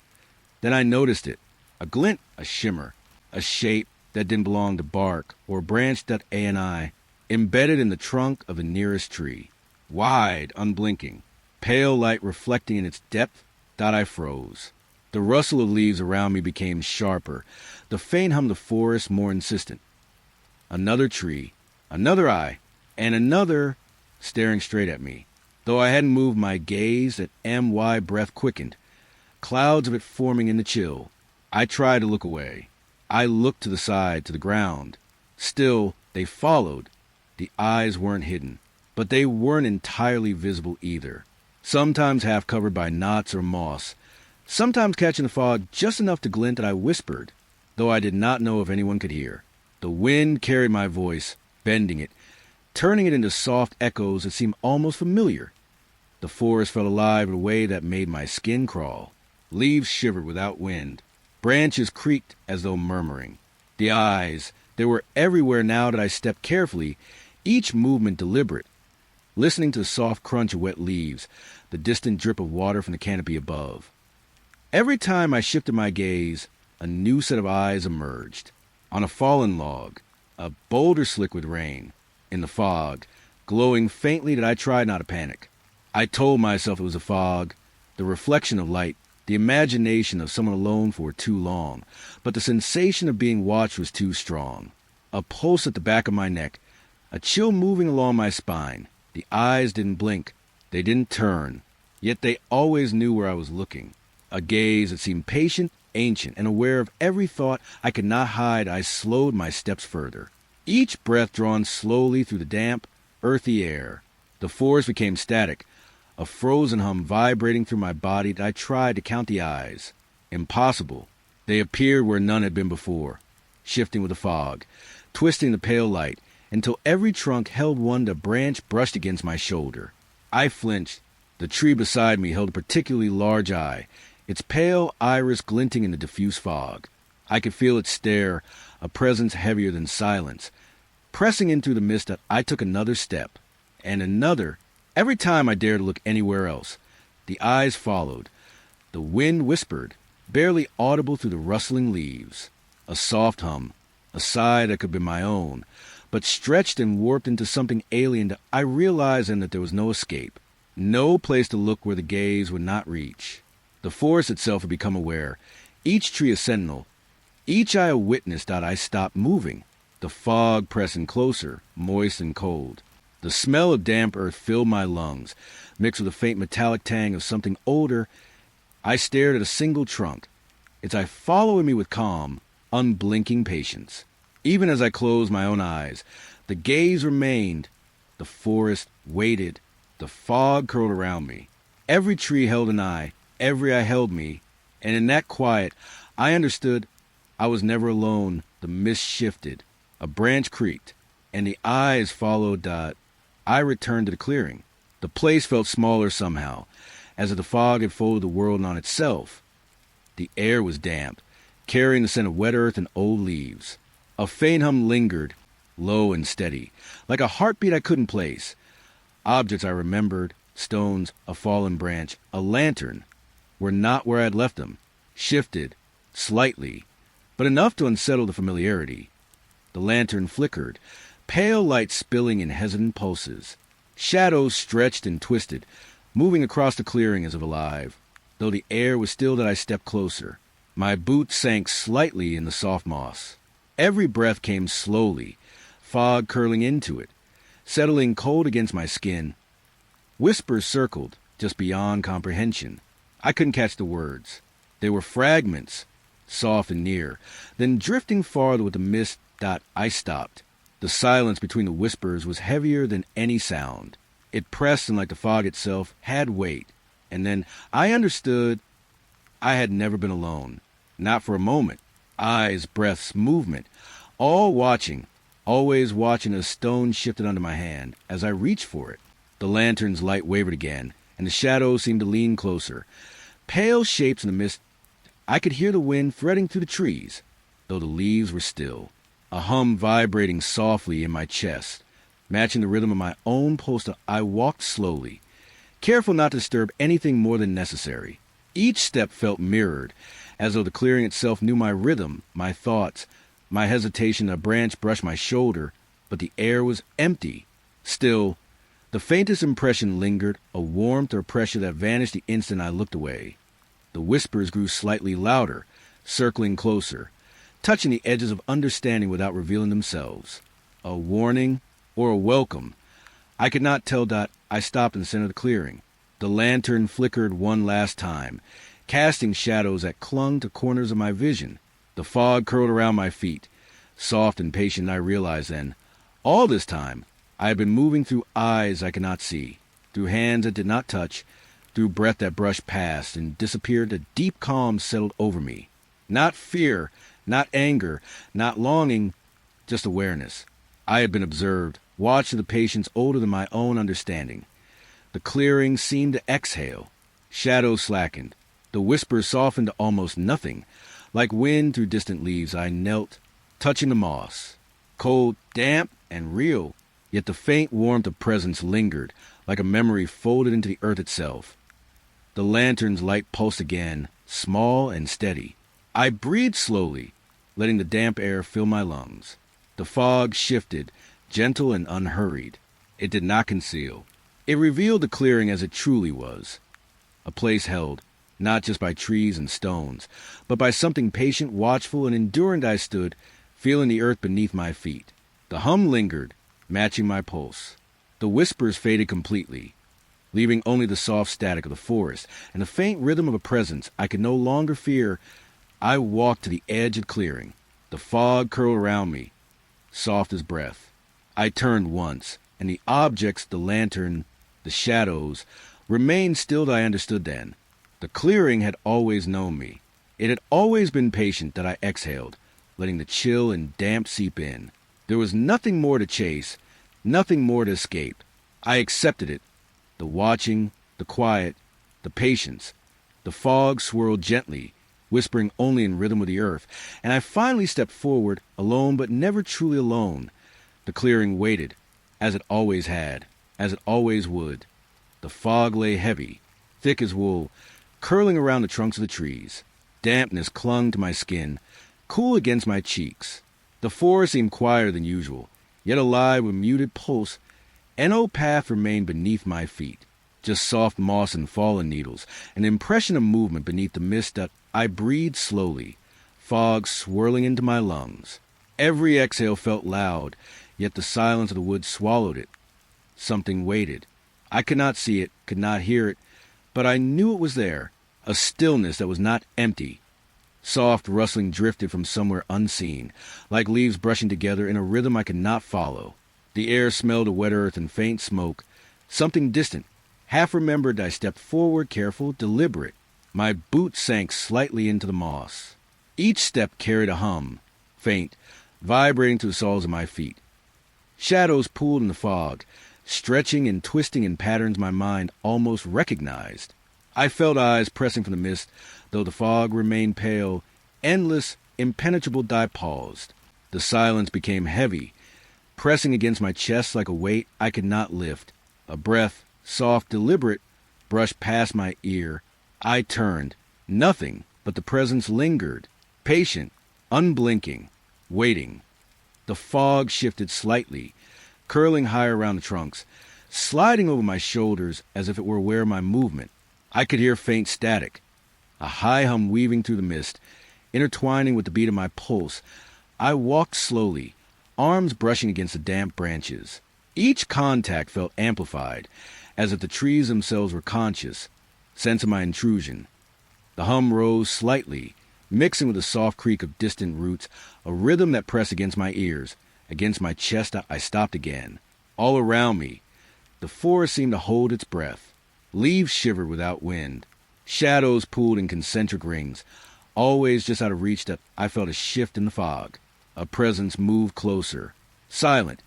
Speaker 1: Then I noticed it. A glint, a shimmer, a shape that didn't belong to bark or branch that A&I, embedded in the trunk of the nearest tree. Wide, unblinking, pale light reflecting in its depth, that I froze. The rustle of leaves around me became sharper, the faint hum of the forest more insistent. Another tree, another eye, and another staring straight at me. Though I hadn't moved my gaze, that MY breath quickened, clouds of it forming in the chill. I tried to look away. I looked to the side, to the ground. Still, they followed. The eyes weren't hidden, but they weren't entirely visible either. Sometimes half covered by knots or moss, sometimes catching the fog just enough to glint that I whispered, though I did not know if anyone could hear. The wind carried my voice, bending it, turning it into soft echoes that seemed almost familiar. The forest felt alive in a way that made my skin crawl. Leaves shivered without wind. Branches creaked as though murmuring. The eyes, they were everywhere now that I stepped carefully, each movement deliberate, listening to the soft crunch of wet leaves, the distant drip of water from the canopy above. Every time I shifted my gaze, a new set of eyes emerged. On a fallen log, a boulder slick with rain. In the fog, glowing faintly that I tried not to panic. I told myself it was a fog, the reflection of light, the imagination of someone alone for too long, but the sensation of being watched was too strong. A pulse at the back of my neck, a chill moving along my spine. The eyes didn't blink, they didn't turn, yet they always knew where I was looking. A gaze that seemed patient, ancient, and aware of every thought I could not hide. I slowed my steps further, each breath drawn slowly through the damp, earthy air. The forest became static, a frozen hum vibrating through my body that I tried to count the eyes. Impossible. They appeared where none had been before, shifting with the fog, twisting the pale light, until every trunk held one that branch brushed against my shoulder. I flinched. The tree beside me held a particularly large eye, its pale iris glinting in the diffuse fog. I could feel its stare, a presence heavier than silence. Pressing in through the mist, I took another step, and another. Every time I dared to look anywhere else, the eyes followed. The wind whispered, barely audible through the rustling leaves. A soft hum, a sigh that could be my own, but stretched and warped into something alien. I realized then that there was no escape, no place to look where the gaze would not reach. The forest itself had become aware, each tree a sentinel, each eye a witness that I stopped moving. The fog pressing closer, moist and cold. The smell of damp earth filled my lungs, mixed with a faint metallic tang of something older. I stared at a single trunk, its eye following me with calm, unblinking patience. Even as I closed my own eyes, the gaze remained. The forest waited. The fog curled around me. Every tree held an eye, every eye held me, and in that quiet, I understood I was never alone. The mist shifted, a branch creaked, and the eyes followed I returned to the clearing. The place felt smaller somehow, as if the fog had folded the world on itself. The air was damp, carrying the scent of wet earth and old leaves. A faint hum lingered, low and steady, like a heartbeat I couldn't place. Objects I remembered, stones, a fallen branch, a lantern, were not where I had left them, shifted, slightly, but enough to unsettle the familiarity. The lantern flickered, pale light spilling in hesitant pulses. Shadows stretched and twisted, moving across the clearing as if alive. Though the air was still that I stepped closer. My boots sank slightly in the soft moss. Every breath came slowly, fog curling into it, settling cold against my skin. Whispers circled, just beyond comprehension. I couldn't catch the words. They were fragments, soft and near, then drifting farther with the mist. I stopped. The silence between the whispers was heavier than any sound. It pressed, and like the fog itself, had weight. And then I understood I had never been alone. Not for a moment. Eyes, breaths, movement, all watching, always watching as stone shifted under my hand as I reached for it. The lantern's light wavered again, and the shadows seemed to lean closer. Pale shapes in the mist. I could hear the wind threading through the trees, though the leaves were still. A hum vibrating softly in my chest, matching the rhythm of my own pulse. I walked slowly, careful not to disturb anything more than necessary. Each step felt mirrored, as though the clearing itself knew my rhythm, my thoughts, my hesitation. A branch brushed my shoulder, but the air was empty. Still, the faintest impression lingered, a warmth or pressure that vanished the instant I looked away. The whispers grew slightly louder, circling closer, touching the edges of understanding without revealing themselves. A warning or a welcome. I could not tell. I stopped in the center of the clearing. The lantern flickered one last time, casting shadows that clung to corners of my vision. The fog curled around my feet. Soft and patient, I realized then, all this time, I had been moving through eyes I could not see, through hands that did not touch, through breath that brushed past and disappeared. A deep calm settled over me. Not fear, not anger, not longing, just awareness. I had been observed, watched with a patience older than my own understanding. The clearing seemed to exhale. Shadows slackened. The whispers softened to almost nothing. Like wind through distant leaves, I knelt, touching the moss. Cold, damp, and real, yet the faint warmth of presence lingered, like a memory folded into the earth itself. The lantern's light pulsed again, small and steady. I breathed slowly, letting the damp air fill my lungs. The fog shifted, gentle and unhurried. It did not conceal. It revealed the clearing as it truly was. A place held, not just by trees and stones, but by something patient, watchful, and enduring. I stood, feeling the earth beneath my feet. The hum lingered, matching my pulse. The whispers faded completely, leaving only the soft static of the forest and the faint rhythm of a presence I could no longer fear. I walked to the edge of the clearing. The fog curled around me, soft as breath. I turned once, and the objects, the lantern, the shadows, remained still. That I understood then. The clearing had always known me. It had always been patient. That I exhaled, letting the chill and damp seep in. There was nothing more to chase, nothing more to escape. I accepted it. The watching, the quiet, the patience. The fog swirled gently, whispering only in rhythm with the earth, and I finally stepped forward, alone but never truly alone. The clearing waited, as it always had, as it always would. The fog lay heavy, thick as wool, curling around the trunks of the trees. Dampness clung to my skin, cool against my cheeks. The forest seemed quieter than usual, yet alive with muted pulse. No path remained beneath my feet, just soft moss and fallen needles, an impression of movement beneath the mist. That I breathed slowly, fog swirling into my lungs. Every exhale felt loud, yet the silence of the woods swallowed it. Something waited. I could not see it, could not hear it, but I knew it was there, a stillness that was not empty. Soft rustling drifted from somewhere unseen, like leaves brushing together in a rhythm I could not follow. The air smelled of wet earth and faint smoke. Something distant, half remembered. I stepped forward, careful, deliberate. My boots sank slightly into the moss. Each step carried a hum, faint, vibrating through the soles of my feet. Shadows pooled in the fog, stretching and twisting in patterns my mind almost recognized. I felt eyes pressing from the mist, though the fog remained pale, endless, impenetrable. I paused. The silence became heavy, pressing against my chest like a weight I could not lift. A breath, soft, deliberate, brushed past my ear. I turned. Nothing but the presence lingered, patient, unblinking, waiting. The fog shifted slightly, curling higher around the trunks, sliding over my shoulders as if it were aware of my movement. I could hear faint static, a high hum weaving through the mist, intertwining with the beat of my pulse. I walked slowly, arms brushing against the damp branches. Each contact felt amplified, as if the trees themselves were conscious, sense of my intrusion. The hum rose slightly, mixing with the soft creak of distant roots, a rhythm that pressed against my ears. Against my chest, I stopped again. All around me, the forest seemed to hold its breath. Leaves shivered without wind. Shadows pooled in concentric rings. Always just out of reach, that I felt a shift in the fog. A presence moved closer, silent,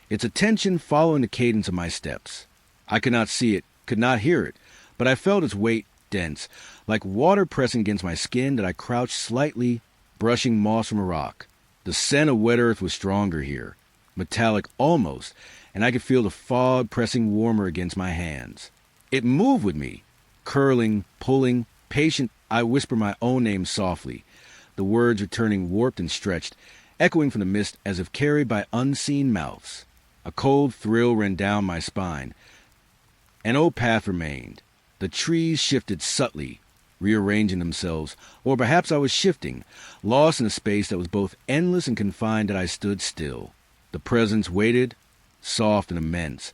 Speaker 1: its attention following the cadence of my steps. I could not see it, could not hear it, but I felt its weight dense, like water pressing against my skin. That I crouched slightly, brushing moss from a rock. The scent of wet earth was stronger here, metallic almost, and I could feel the fog pressing warmer against my hands. It moved with me, curling, pulling, patient. I whispered my own name softly, the words returning warped and stretched, echoing from the mist as if carried by unseen mouths. A cold thrill ran down my spine. An old path remained. The trees shifted subtly, rearranging themselves, or perhaps I was shifting, lost in a space that was both endless and confined. That I stood still. The presence waited, soft and immense.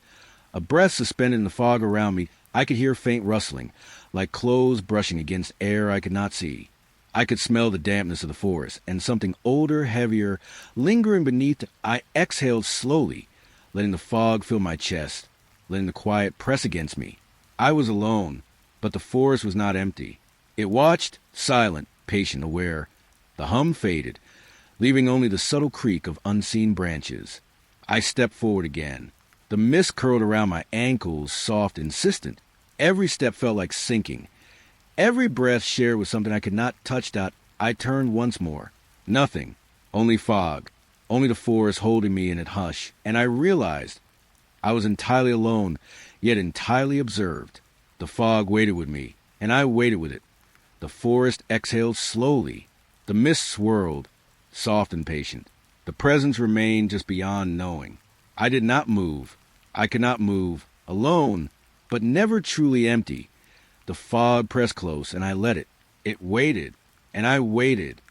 Speaker 1: A breath suspended in the fog around me. I could hear faint rustling, like clothes brushing against air I could not see. I could smell the dampness of the forest, and something older, heavier, lingering beneath. I exhaled slowly, letting the fog fill my chest, letting the quiet press against me. I was alone, but the forest was not empty. It watched, silent, patient, aware. The hum faded, leaving only the subtle creak of unseen branches. I stepped forward again. The mist curled around my ankles, soft, insistent. Every step felt like sinking. Every breath shared with something I could not touch. I turned once more. Nothing. Only fog. Only the forest holding me in its hush. And I realized I was entirely alone, yet entirely observed. The fog waited with me, and I waited with it. The forest exhaled slowly. The mist swirled, soft and patient. The presence remained just beyond knowing. I did not move. I could not move. Alone, but never truly empty. The fog pressed close, and I let it. It waited, and I waited.